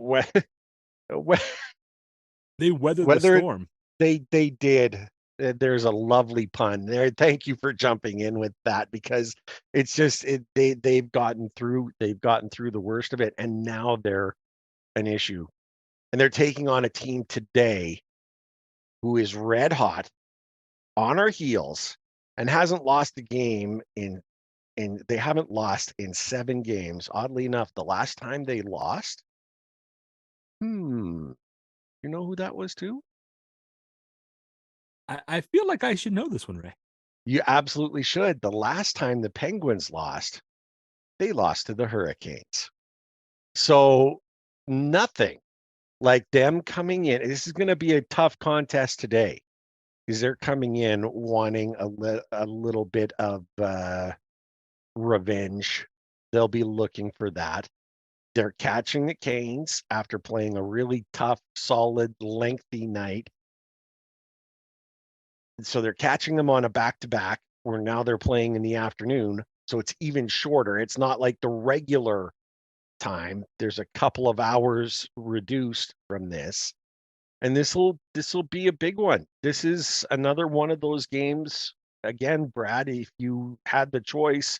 weathered the storm. They did. There's a lovely pun there. Thank you for jumping in with that, because it's just they've gotten through the worst of it, and now they're an issue. And they're taking on a team today who is red hot, on our heels, and hasn't lost a game they haven't lost in 7 games. Oddly enough, the last time they lost, you know who that was too? I feel like I should know this one, Ray. You absolutely should. The last time the Penguins lost, they lost to the Hurricanes. So nothing like them coming in. This is going to be a tough contest today, because they're coming in wanting a little bit of revenge. They'll be looking for that. They're catching the Canes after playing a really tough, solid, lengthy night. So they're catching them on a back-to-back, where now they're playing in the afternoon. So it's even shorter. It's not like the regular time. There's a couple of hours reduced from this. And this will be a big one. This is another one of those games. Again, Brad, if you had the choice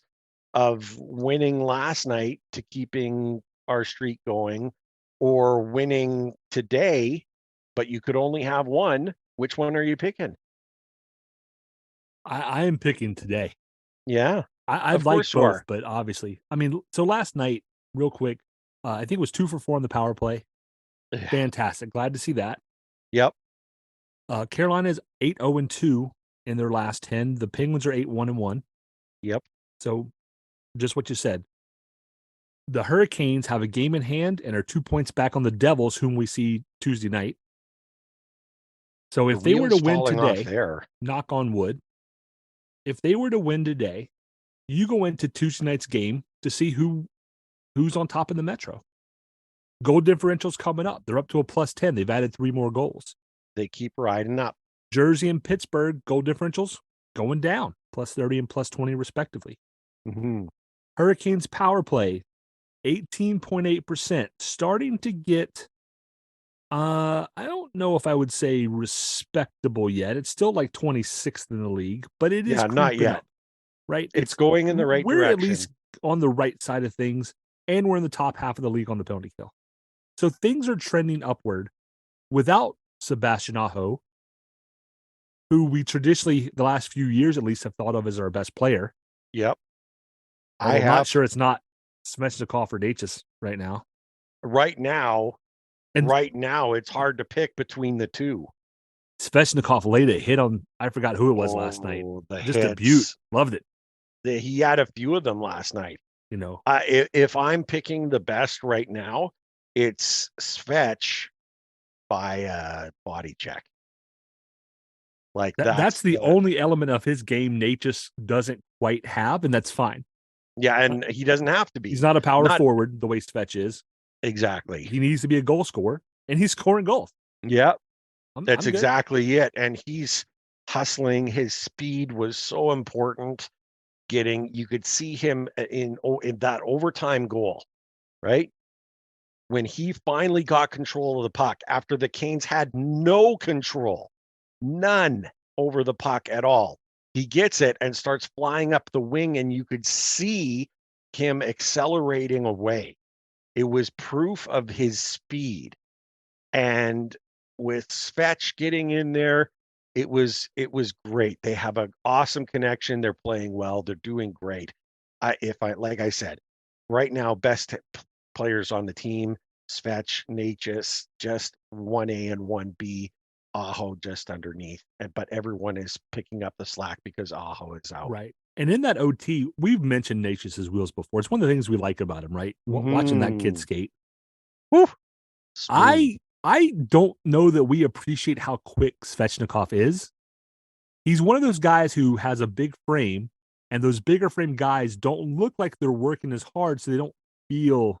of winning last night to keeping our streak going, or winning today, but you could only have one, which one are you picking? I am picking today. Yeah. I'd like both, but obviously. I mean, so last night, real quick, I think it was 2 for 4 on the power play. Fantastic. Glad to see that. Yep. Carolina's 8-0-2 in their last 10. The Penguins are 8-1-1. Yep. So just what you said. The Hurricanes have a game in hand and are 2 points back on the Devils, whom we see Tuesday night. So if they were to win today, knock on wood, if they were to win today, you go into Tuesday night's game to see who who's on top in the Metro. Goal differential's coming up. They're up to a +10. They've added 3 more goals. They keep riding up. Jersey and Pittsburgh goal differentials going down, +30 and +20 respectively. Mm-hmm. Hurricanes power play, 18.8%, starting to get, I don't know if I would say respectable yet. It's still like 26th in the league, but it is not yet. up, right? It's going in the right we're direction. At least on the right side of things, and we're in the top half of the league on the penalty kill. So things are trending upward without Sebastian Aho, who we traditionally, the last few years at least, have thought of as our best player. Yep. I'm not sure it's not Svechnikov or Natchez right now. Right now, it's hard to pick between the two. Svechnikov laid a hit on, I forgot who it was last night. Just a beaut. Loved it. He had a few of them last night. You know, if I'm picking the best right now, it's Svech by body check. Like that's the only element of his game Natchez doesn't quite have, and that's fine. Yeah, and he doesn't have to be. He's not a power forward the way Svech is. Exactly. He needs to be a goal scorer, and he's scoring goals. Yep. That's exactly it. And he's hustling. His speed was so important. You could see him in that overtime goal, right? When he finally got control of the puck after the Canes had no control, none over the puck at all. He gets it and starts flying up the wing, and you could see him accelerating away. It was proof of his speed. And with Svech getting in there, it was great. They have an awesome connection. They're playing well. They're doing great. Like I said, right now, best players on the team, Svech, Natchez, just 1A and 1B. Aho just underneath, but everyone is picking up the slack because Aho is out. Right. And in that OT, we've mentioned Natchez's wheels before. It's one of the things we like about him, right? Watching that kid skate. Woo. I don't know that we appreciate how quick Svechnikov is. He's one of those guys who has a big frame, and those bigger frame guys don't look like they're working as hard, so they don't feel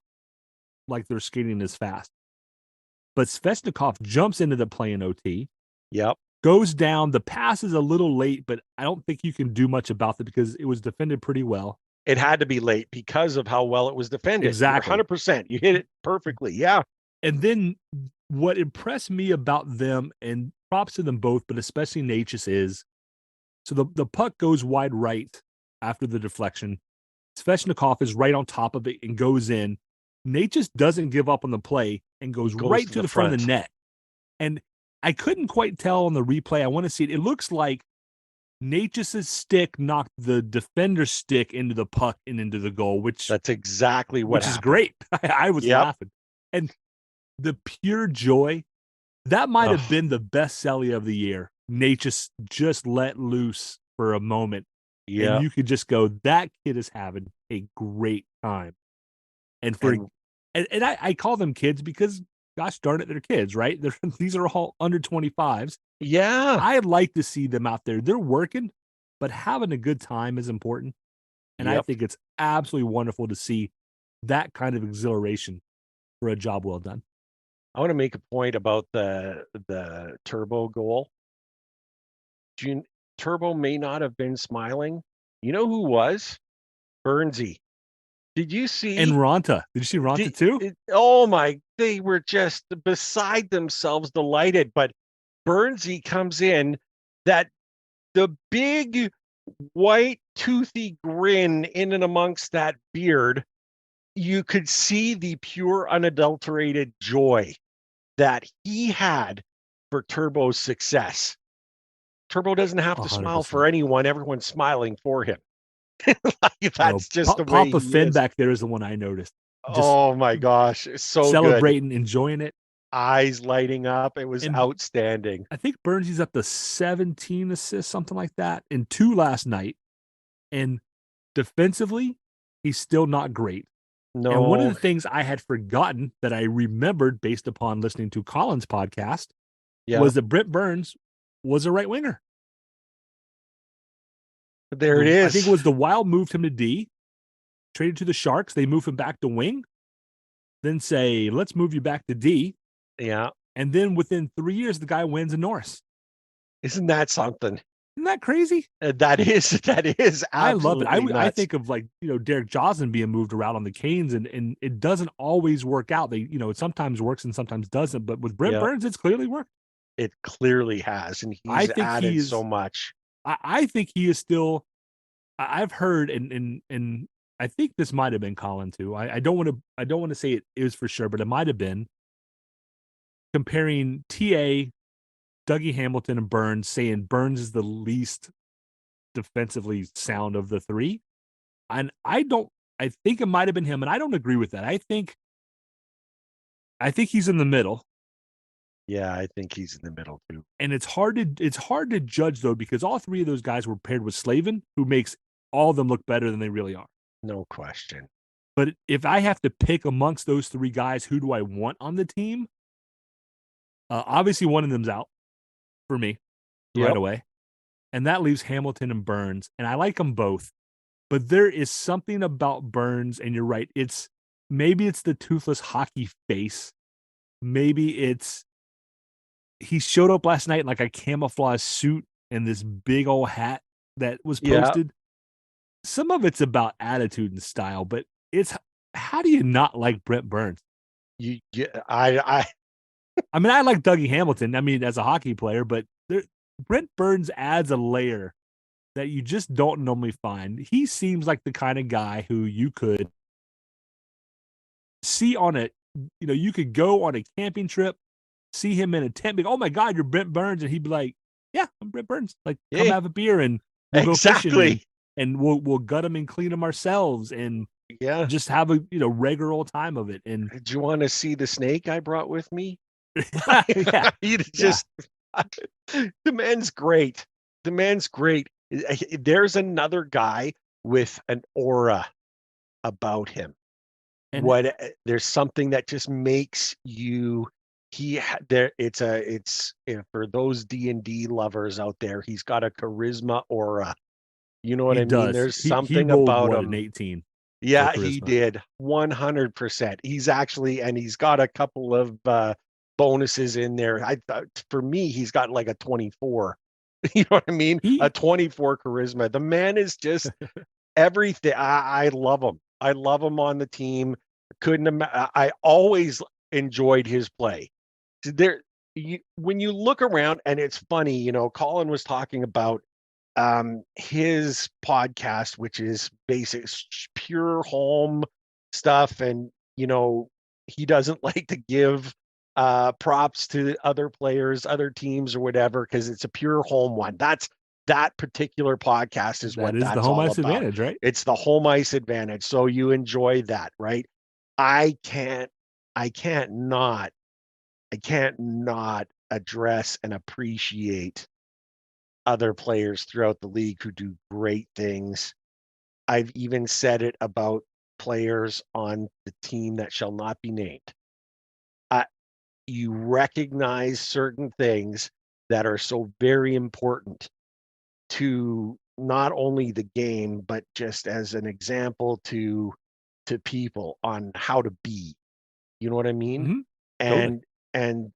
like they're skating as fast. But Svechnikov jumps into the play in OT. Yep. Goes down. The pass is a little late, but I don't think you can do much about it because it was defended pretty well. It had to be late because of how well it was defended. Exactly. 100%. You hit it perfectly. Yeah. And then what impressed me about them, and props to them both, but especially Natchez, is so the puck goes wide right after the deflection. Svechnikov is right on top of it and goes in. Natchez doesn't give up on the play and goes right to the front of the net. And I couldn't quite tell on the replay. I want to see it. It looks like Natchez's stick knocked the defender's stick into the puck and into the goal, that's exactly what happened. Is great. I was laughing. And the pure joy, that might have been the best Selly of the year. Natchez just let loose for a moment. Yeah. And you could just go, that kid is having a great time. And I call them kids because, gosh darn it, they're kids, right? These are all under 25s. Yeah. I'd like to see them out there. They're working, but having a good time is important. And I think it's absolutely wonderful to see that kind of exhilaration for a job well done. I want to make a point about the Turbo goal. Turbo may not have been smiling. You know who was? Burnsy. Did you see? And Raanta. Did you see Raanta too? They were just beside themselves, delighted. But Burnsy comes in, the big white toothy grin in and amongst that beard. You could see the pure, unadulterated joy that he had for Turbo's success. Turbo doesn't have to 100%. Smile for anyone. Everyone's smiling for him. That's just the way Papa Finn back there is the one I noticed. Oh my gosh, so celebrating, good. Enjoying it, eyes lighting up. It was outstanding. I think Burnsy's up to 17 assists, something like that, and 2 last night. And defensively, he's still not great. No. And one of the things I had forgotten that I remembered based upon listening to Collin's podcast was that Brent Burns was a right winger. There it is. I think it was the Wild moved him to D. traded to the Sharks. They move him back to wing. Then say, let's move you back to D. Yeah. And then within 3 years, the guy wins a Norris. Isn't that something? Isn't that crazy? That is I love it. absolutely I nuts. think of like, Derek Joslin being moved around on the Canes, and it doesn't always work out. They, it sometimes works and sometimes doesn't. But with Brent Yeah. Burns, it's clearly worked. It clearly has, and I he's think added he is- so much. I think he is still. I've heard, and I think this might have been Collin too. I don't want to say it is for sure, but it might have been comparing TA, Dougie Hamilton, and Burns, saying Burns is the least defensively sound of the three. And I think it might have been him, and I don't agree with that. I think he's in the middle. Yeah, I think he's in the middle too. And it's hard to judge though, because all three of those guys were paired with Slavin, who makes all of them look better than they really are. No question. But if I have to pick amongst those three guys, who do I want on the team? Obviously, one of them's out for me right away. And that leaves Hamilton and Burns. And I like them both. But there is something about Burns, and you're right. Maybe it's the toothless hockey face. Maybe he showed up last night in like a camouflage suit and this big old hat that was posted. Some of it's about attitude and style, but how do you not like Brent Burns? I mean, I like Dougie Hamilton. I mean, as a hockey player, but Brent Burns adds a layer that you just don't normally find. He seems like the kind of guy who you could see you could go on a camping trip, see him in a tent, be, oh my God, you're Brent Burns. And he'd be like, yeah, I'm Brent Burns. Like, come have a beer and we'll go fishing and we'll gut them and clean them ourselves and just have a regular old time of it. And do you want to see the snake I brought with me? Yeah. The man's great. The man's great. There's another guy with an aura about him. And there's something that just makes you it's for those D&D lovers out there, he's got a charisma aura. You know what I mean? There's something about him. An 18. Yeah, he did 100%. He's got a couple of bonuses in there. I thought for me, he's got like a 24. You know what I mean? A 24 charisma. The man is just everything. I love him. I love him on the team. I always enjoyed his play. When you look around, and it's funny, Collin was talking about his podcast, which is basic pure home stuff, and he doesn't like to give props to other players, other teams or whatever, because it's a pure home one. That particular podcast is what that's the home all ice about. Advantage, right? It's the home ice advantage. So you enjoy that, right? I can't not address and appreciate other players throughout the league who do great things. I've even said it about players on the team that shall not be named. You recognize certain things that are so very important to not only the game, but just as an example to people on how to be. You know what I mean? Mm-hmm. And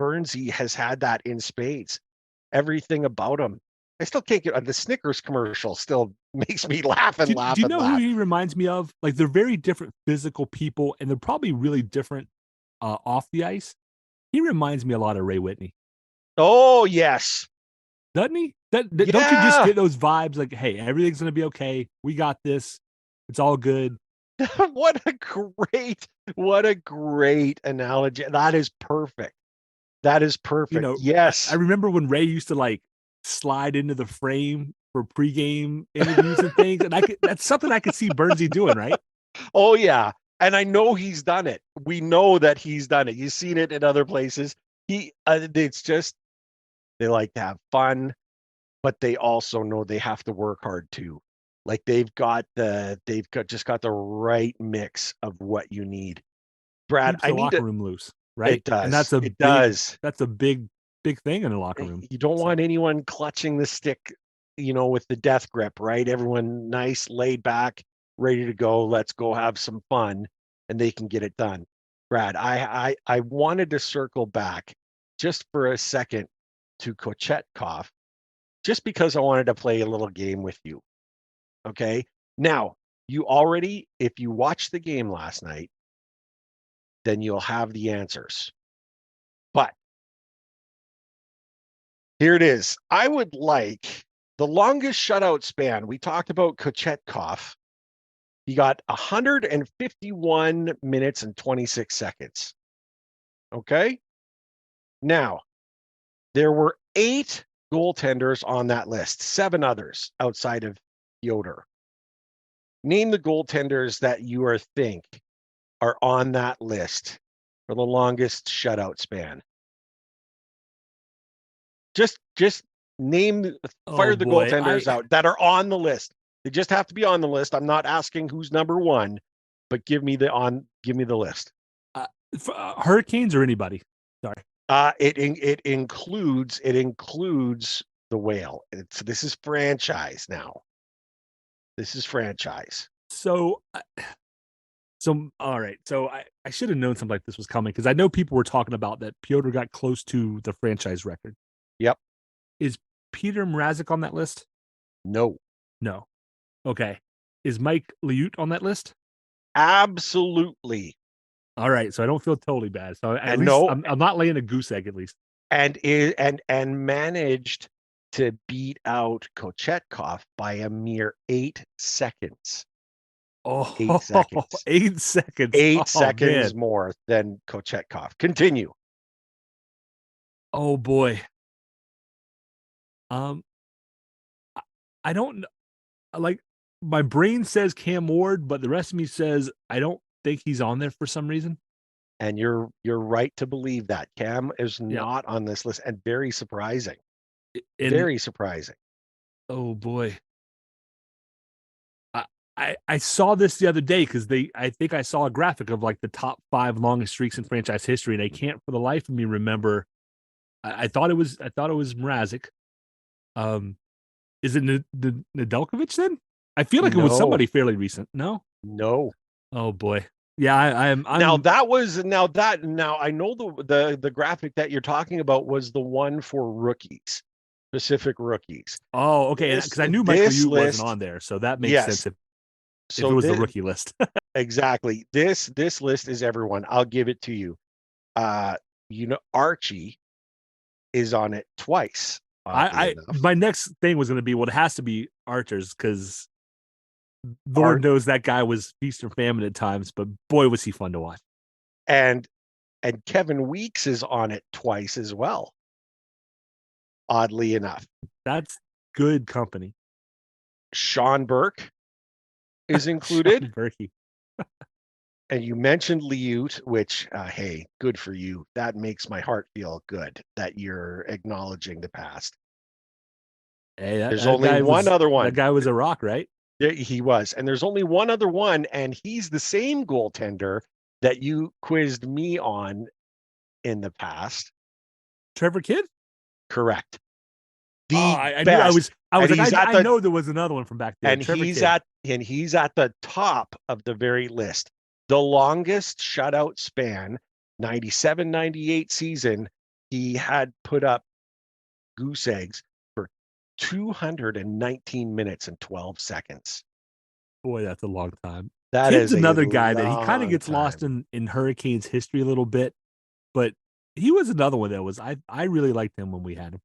Burnsy has had that in spades. Everything about him. I still can't get the Snickers commercial. Still makes me laugh and laugh. Do you know who he reminds me of? Like, they're very different physical people, and they're probably really different off the ice. He reminds me a lot of Ray Whitney. Oh yes, doesn't he? Don't you just get those vibes? Like, hey, everything's gonna be okay. We got this. It's all good. What a great analogy. That is perfect. Yes. I remember when Ray used to like slide into the frame for pregame interviews and things. And that's something I could see Burnsy doing, right? Oh yeah. And I know he's done it. We know that he's done it. You've seen it in other places. It's just, they like to have fun, but they also know they have to work hard too. Like they've got the right mix of what you need. Brad, I need locker room loose, right? It does. And that's a big thing in the locker room. You don't want anyone clutching the stick with the death grip, right? Everyone nice, laid back, ready to go. Let's go have some fun, and they can get it done. Brad, I wanted to circle back just for a second to Kochetkov, just because I wanted to play a little game with you. Okay. Now, if you watched the game last night, then you'll have the answers. But here it is. I would like the longest shutout span. We talked about Kochetkov. He got 151 minutes and 26 seconds. Okay. Now, there were 8 goaltenders on that list, 7 others outside of Yoder. Name the goaltenders that you think are on that list for the longest shutout span. Just name, fire the goaltenders out that are on the list. They just have to be on the list. I'm not asking who's number 1, but give me the list. Hurricanes or anybody? Sorry. It includes the Whale. This is franchise now. This is franchise. So all right. So I should have known something like this was coming, because I know people were talking about that Piotr got close to the franchise record. Yep. Is Peter Mrazek on that list? No. Okay. Is Mike Liut on that list? Absolutely. All right. So I don't feel totally bad. So I'm not laying a goose egg, at least. And managed to beat out Kochetkov by a mere 8 seconds. Oh, 8 seconds. 8 seconds. 8 seconds more than Kochetkov. Continue. Oh boy. I don't know. Like, my brain says Cam Ward, but the rest of me says I don't think he's on there for some reason. And you're right to believe that. Cam is not on this list, and very surprising. Very surprising. Oh boy. I saw this the other day because I think I saw a graphic of like the top 5 longest streaks in franchise history, and I can't for the life of me remember. I thought it was Mrazek. Is it Nedeljkovic then? I feel like it was somebody fairly recent. No. Oh boy. Yeah, I'm now I know the graphic that you're talking about was the one for rookies, specific rookies. Oh, okay. Because I knew Michael Liut wasn't on there, so that makes sense if it was the rookie list. Exactly. This list is everyone. I'll give it to you. Archie is on it twice. My next thing was going to be, well, it has to be Archer's, because Lord knows that guy was feast or famine at times, but boy, was he fun to watch. And Kevin Weeks is on it twice as well. Oddly enough. That's good company. Sean Burke is included. Sean Berkey. And you mentioned Liut, which, hey, good for you. That makes my heart feel good that you're acknowledging the past. Hey, there's only one other one. That guy was a rock, right? He was. And there's only one other one, and he's the same goaltender that you quizzed me on in the past. Trevor Kidd? Correct. I know there was another one from back then. And he's at the top of the very list. The longest shutout span, 97-98 season, he had put up goose eggs for 219 minutes and 12 seconds. Boy, that's a long time. Kidd's another guy that he kind of gets lost in Hurricanes history a little bit, but he was another one that was I really liked him when we had him.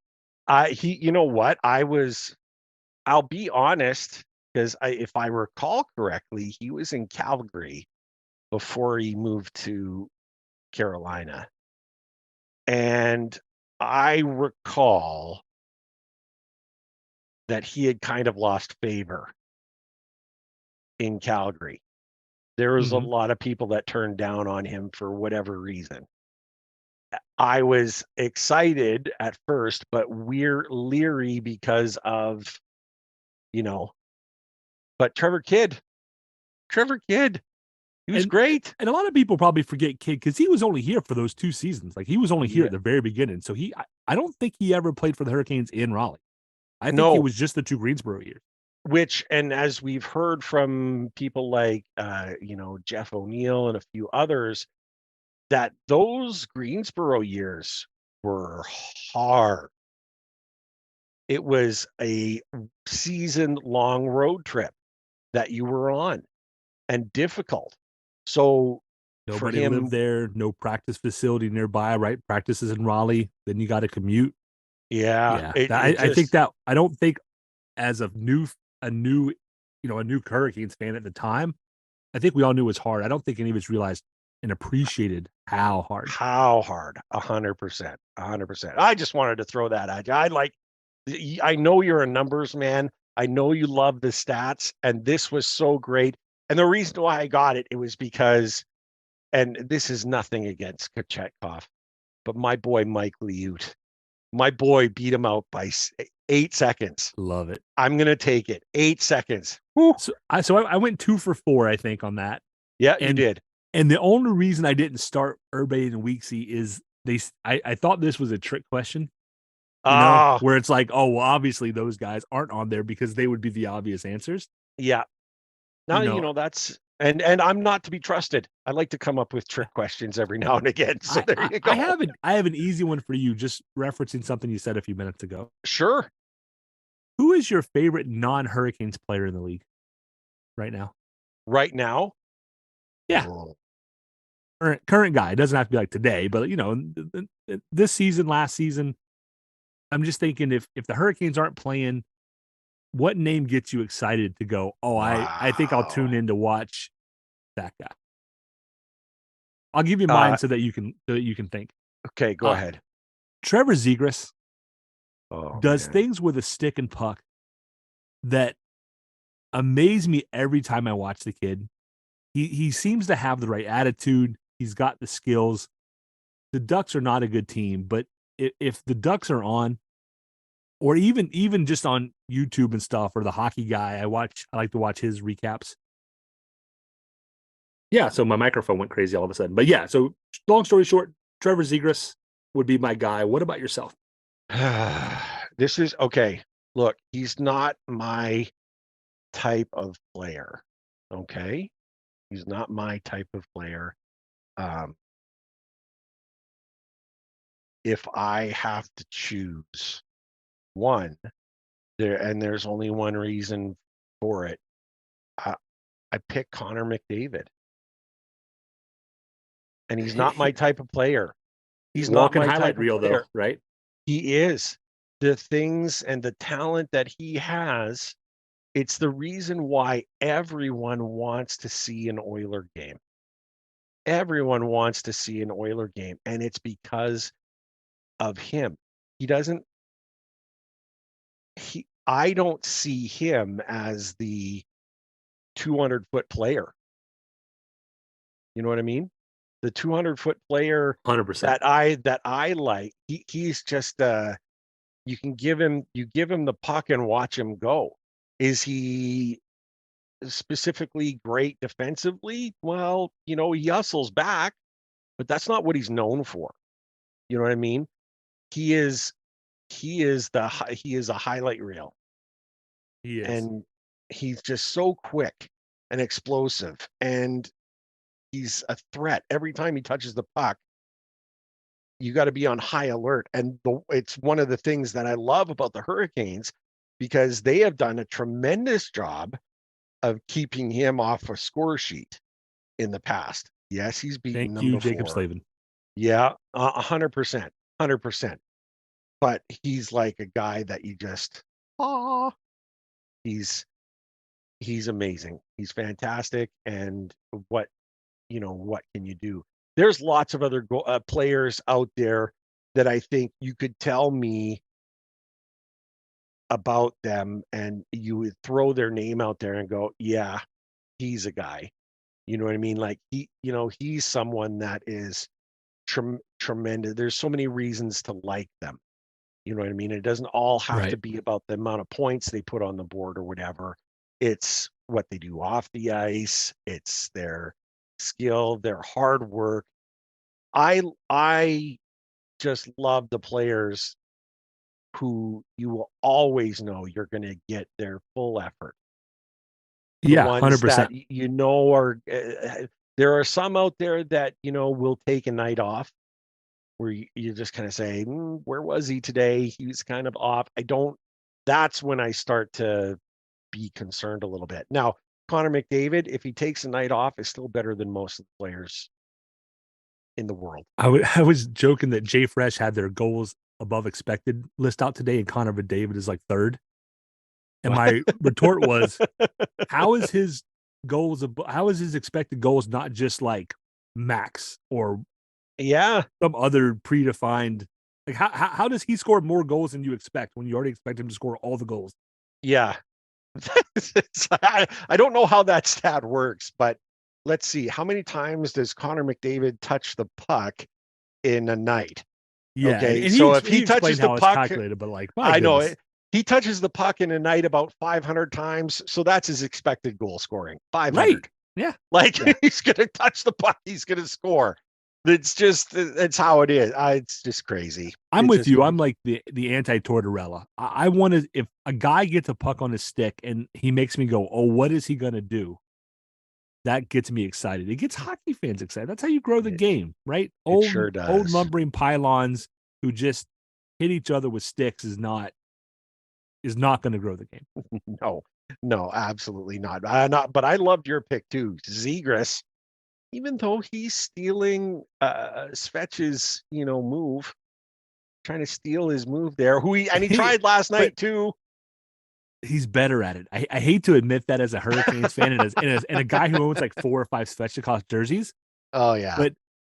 You know what? I'll be honest, because if I recall correctly, he was in Calgary before he moved to Carolina. And I recall that he had kind of lost favor in Calgary. There was a lot of people that turned down on him for whatever reason. I was excited at first, but we're leery because of, but Trevor Kidd, he was great. And a lot of people probably forget Kidd because he was only here for those 2 seasons. Like, he was only here at the very beginning. So I don't think he ever played for the Hurricanes in Raleigh. I think it No. was just the 2 Greensboro years. Which, and as we've heard from people like, Jeff O'Neill and a few others, that those Greensboro years were hard. It was a season-long road trip that you were on, and difficult. So for Nobody lived him, there, no practice facility nearby, right? Practices in Raleigh, then you got to commute. yeah, Yeah, it I think just, that I don't think as a new Hurricanes fan at the time, I think we all knew it was hard. I don't think any of us realized and appreciated how hard. how hard. 100%. 100%. I just wanted to throw that at you. I know you're a numbers man. I know you love the stats, and this was so great. And the reason why I got it was because, and this is nothing against Kochetkov, but my boy Mike Liut, my boy beat him out by 8 seconds. Love it. I'm gonna take it. 8 seconds. Whew. So I went 2 for 4, I think, on that. Yeah, you And did. And the only reason I didn't start Urbane and Weeksy is I thought this was a trick question, Ah, where it's like, oh, well, obviously those guys aren't on there because they would be the obvious answers. yeah. Now, You know, that's, and I'm not to be trusted. I like to come up with trick questions every now and again. So there you go. I have an easy one for you, just referencing something you said a few minutes ago. Sure. Who is your favorite non-Hurricanes player in the league right now? Right now? Yeah. Oh, Current guy. It doesn't have to be like today, but this season, last season. I'm just thinking if the Hurricanes aren't playing, what name gets you excited to go, oh, I think I'll tune wow. in to watch that guy. I'll give you Uh, mine so that you can think. okay, go ahead. Trevor Zegras Oh, does man. things with a stick and puck that amaze me every time I watch the kid. He seems to have the right attitude. He's got the skills. The Ducks are not a good team, but if the Ducks are on, or even just on YouTube and stuff, or the hockey guy, I like to watch his recaps. Yeah, so my microphone went crazy all of a sudden. But yeah, so long story short, Trevor Zegras would be my guy. What about yourself? This is okay. Look, he's not my type of player. Okay? He's not my type of player. If I have to choose one, there's only one reason for it. I pick Connor McDavid. And he's not my type of player. He's not Walking my highlight type of reel, player. though, right? He is. The things and the talent that he has, it's the reason why everyone wants to see an Oiler game. Everyone wants to see an Oiler game, and it's because of him. I don't see him as the 200-foot player. You know what I mean? The 200-foot player 100%. that I like, he's just you give him the puck and watch him go. Is he specifically great defensively? Well, he hustles back, but that's not what he's known for. You know what I mean? He is a highlight reel, He is. and he's just so quick and explosive, and he's a threat every time he touches the puck. You got to be on high alert. And it's one of the things that I love about the Hurricanes, because they have done a tremendous job of keeping him off a score sheet in the past. Yes, he's beaten Thank them you, before. Jacob Slavin. Yeah, 100%, 100%. But he's like a guy that you just, he's amazing. He's fantastic. And what can you do? There's lots of other players out there that I think you could tell me about them, and you would throw their name out there and go, yeah, he's a guy. You know what I mean? Like he's someone that is tremendous. There's so many reasons to like them. You know what I mean? It doesn't all have to Right. be about the amount of points they put on the board or whatever. It's what they do off the ice. It's their skill, their hard work. I just love the players who you will always know you're going to get their full effort. The Yeah, ones 100%. that are there are some out there that will take a night off where you just kind of say, where was he today? He was kind of off. That's when I start to be concerned a little bit. Now, Connor McDavid, if he takes a night off, is still better than most of the players in the world. I was joking that Jay Fresh had their goals above expected list out today, and Connor McDavid is like third. And my retort was, how is his expected goals not just like max or some other predefined? Like how does he score more goals than you expect when you already expect him to score all the goals? Yeah. I don't know how that stat works, but let's see. How many times does Connor McDavid touch the puck in a night? Yeah. Okay. And so if he touches the puck, calculated, but like, I know it. He touches the puck in a night about 500 times. So that's his expected goal scoring. 500. Right. Yeah. He's going to touch the puck. He's going to score. It's how it is. It's just crazy. I'm with you. I'm like the anti-Tortorella. I want to, if a guy gets a puck on his stick and he makes me go, oh, what is he going to do? That gets me excited. It gets hockey fans excited. That's how you grow the game, right? It sure does. Old lumbering pylons who just hit each other with sticks is not going to grow the game. No, absolutely not. But I loved your pick too. Zegras, even though he's stealing Svech's, move, trying to steal his move there. He tried last night too. He's better at it. I hate to admit that as a Hurricanes fan and a guy who owns like 4 or 5 Svechnikov jerseys. Oh yeah. But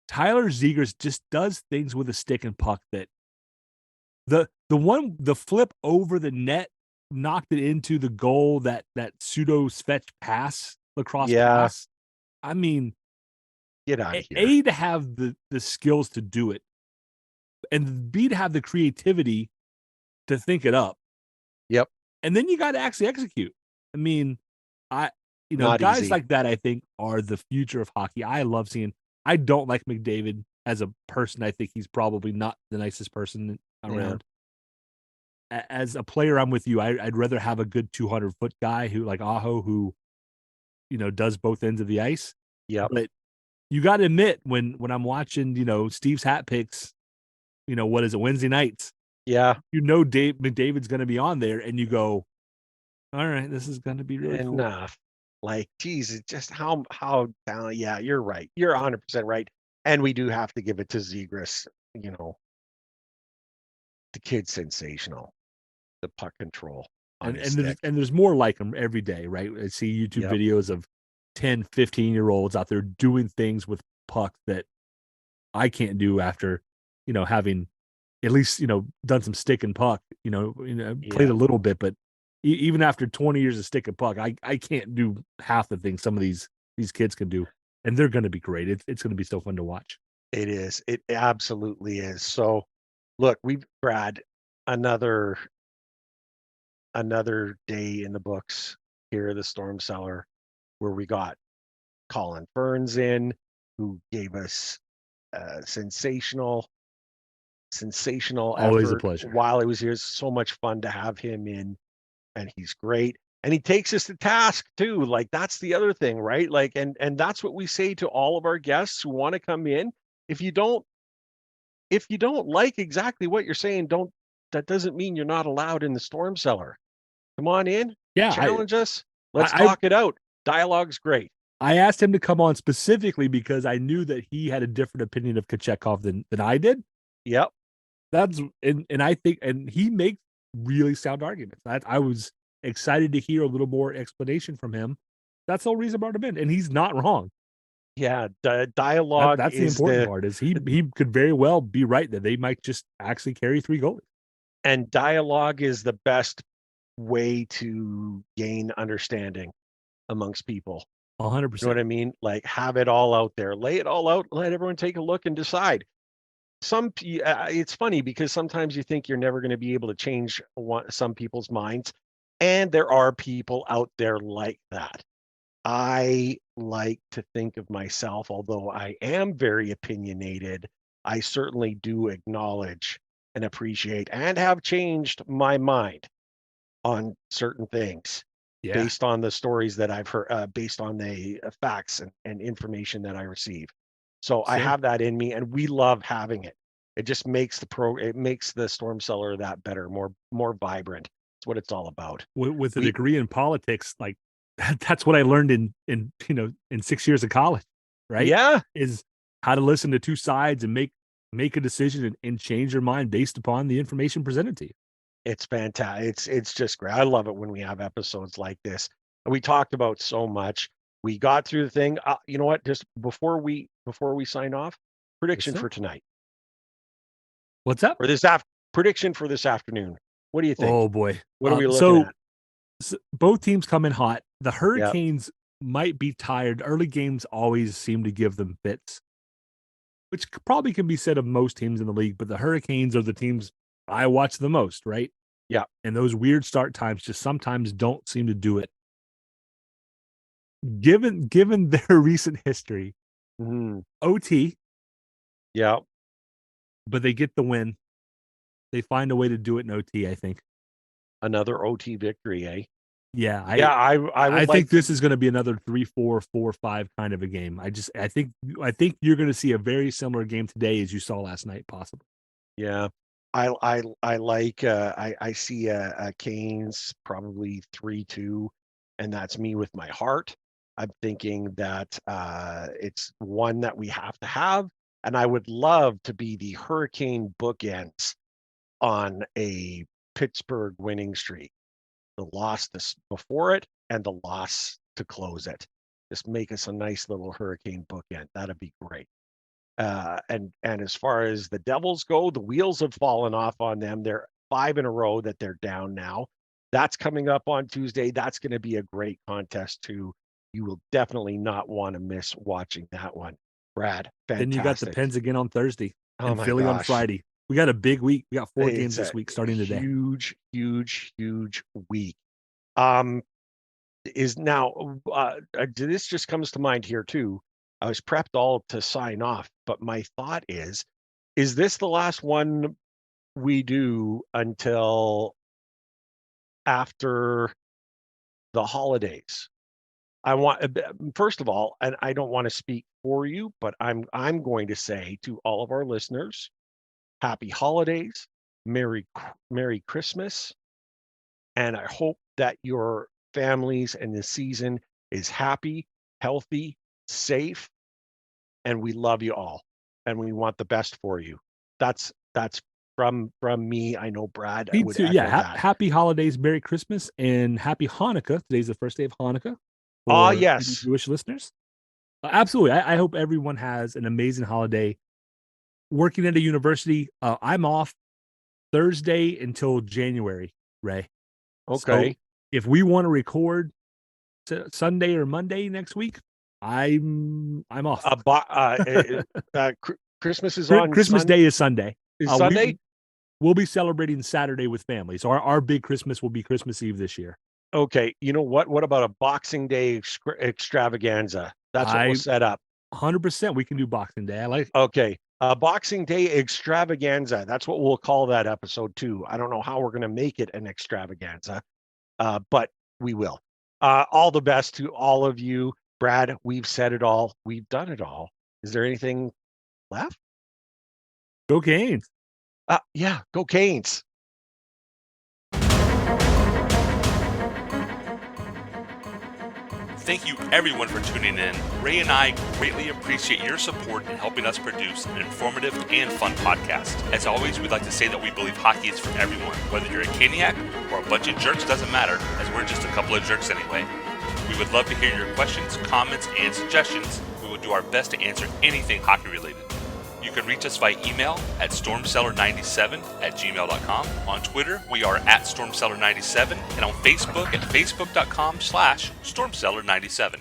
Tyler Zegras just does things with a stick and puck that the flip over the net knocked it into the goal, that pseudo Svech pass, lacrosse pass. I mean, get out of here. A, to have the skills to do it, and B, to have the creativity to think it up. Yep. And then you got to actually execute. I mean, guys easy. like that, I think, are the future of hockey. I love seeing. I don't like McDavid as a person. I think he's probably not the nicest person around. Yeah. As a player, I'm with you. I'd rather have a good 200-foot guy who, like Aho, who, does both ends of the ice. Yeah. But you got to admit, when I'm watching, Steve's Hat Picks, what is it, Wednesday nights? Yeah. McDavid's going to be on there, and you go, all right, this is going to be really enough. Cool. Like, geez, it's just how yeah, you're right. You're 100% right. And we do have to give it to Zegras. The kid's sensational. The puck control. And there's more like him every day, right? I see YouTube videos of 10, 15-year-olds out there doing things with puck that I can't do after, having at least, done some stick and puck, played a little bit, but even after 20 years of stick and puck, I can't do half the things some of these kids can do, and they're going to be great. It's going to be so fun to watch. It is. It absolutely is. So, look, Brad, another day in the books here at the Storm Cellar, where we got Collin Burns in, who gave us sensational Always effort a pleasure. while he was here. It's so much fun to have him in, and he's great. And he takes us to task too. Like, that's the other thing, right? Like, and that's what we say to all of our guests who want to come in. If you don't like exactly what you're saying, that doesn't mean you're not allowed in the Storm Cellar. Come on in. Yeah. Challenge us. Let's talk it out. Dialogue's great. I asked him to come on specifically because I knew that he had a different opinion of Kochetkov than I did. Yep. And I think, and he makes really sound arguments. I was excited to hear a little more explanation from him. That's the whole reason I brought him in, and he's not wrong. Yeah, dialogue. That's the important part. Is he could very well be right that they might just actually carry 3 goalies. And dialogue is the best way to gain understanding amongst people. 100%. You know what I mean? Like, have it all out there, lay it all out, let everyone take a look and decide. It's funny because sometimes you think you're never going to be able to change some people's minds, and there are people out there like that. I like to think of myself, although I am very opinionated, I certainly do acknowledge and appreciate and have changed my mind on certain things Yeah. based on the stories that I've heard, based on the facts and information that I receive. So I Same. have that in me, and we love having it. It just makes it makes the Storm Cellar that better, more vibrant. It's what it's all about. With a We- degree in politics, like that's what I learned in 6 years of college, right? Yeah, Is how to listen to two sides and make a decision and change your mind based upon the information presented to you. it's fantastic. It's just great. I love it when we have episodes like this. And we talked about so much. We got through the thing. You know what? Just before we sign off, prediction sir. for tonight What's up? or prediction for this afternoon. What do you think? Oh boy. What are we looking at? So both teams come in hot. The Hurricanes might be tired. Early games always seem to give them fits, which probably can be said of most teams in the league, but the Hurricanes are the teams I watch the most, right? Yeah. And those weird start times just sometimes don't seem to do it. Given their recent history, OT, Yeah. but they get the win. They find a way to do it in OT, I think. Another OT victory, eh? Yeah, I would I like think this is going to be another 3-4, 4-5 kind of a game. I think you're going to see a very similar game today as you saw last night, possibly. Yeah. I like I see a Canes probably 3-2, and that's me with my heart. I'm thinking that it's one that we have to have, and I would love to be the Hurricane bookends on a Pittsburgh winning streak. The loss before it and the loss to close it. Just make us a nice little Hurricane bookend. That'd be great. And as far as the Devils go, the wheels have fallen off on them. They're 5 in a row that they're down now. That's coming up on Tuesday. That's going to be a great contest too. You will definitely not want to miss watching that one. Brad, fantastic. Then you got the Pens again on Thursday and my Philly on gosh. Friday. We got a big week. We got 4 It's games this a week starting today. Huge week. Is now this just comes to mind here too. I was prepped all to sign off, but my thought is this the last one we do until after the holidays? I want, first of all, and I don't want to speak for you, but I'm going to say to all of our listeners, happy holidays, Merry Christmas, and I hope that your families and the season is happy, healthy, safe, and we love you all, and we want the best for you. That's from me. I know Brad. Me would too. echo Yeah. that. Happy holidays, Merry Christmas, and Happy Hanukkah. Today's the first day of Hanukkah. Ah, for yes. Jewish listeners. Absolutely. I hope everyone has an amazing holiday. Working at a university, I'm off Thursday until January, Ray. Okay. So if we want to record Sunday or Monday next week, I'm off. Christmas is on Christmas Day is Sunday. Is Sunday? We'll be celebrating Saturday with family. So our big Christmas will be Christmas Eve this year. Okay. You know what? What about a Boxing Day extravaganza? That's what we'll set up. 100%. We can do Boxing Day. I like it. Okay. Boxing Day extravaganza. That's what we'll call that episode too. I don't know how we're going to make it an extravaganza, but we will. All the best to all of you. Brad, we've said it all. We've done it all. Is there anything left? Go Canes. Yeah, go Canes. Thank you everyone for tuning in. Ray and I greatly appreciate your support in helping us produce an informative and fun podcast. As always, we'd like to say that we believe hockey is for everyone. Whether you're a Caniac or a bunch of jerks, doesn't matter, as we're just a couple of jerks anyway. We would love to hear your questions, comments, and suggestions. We will do our best to answer anything hockey related. You can reach us by email at stormcellar97@gmail.com. On Twitter, we are at stormcellar97, and on Facebook at facebook.com/stormcellar97.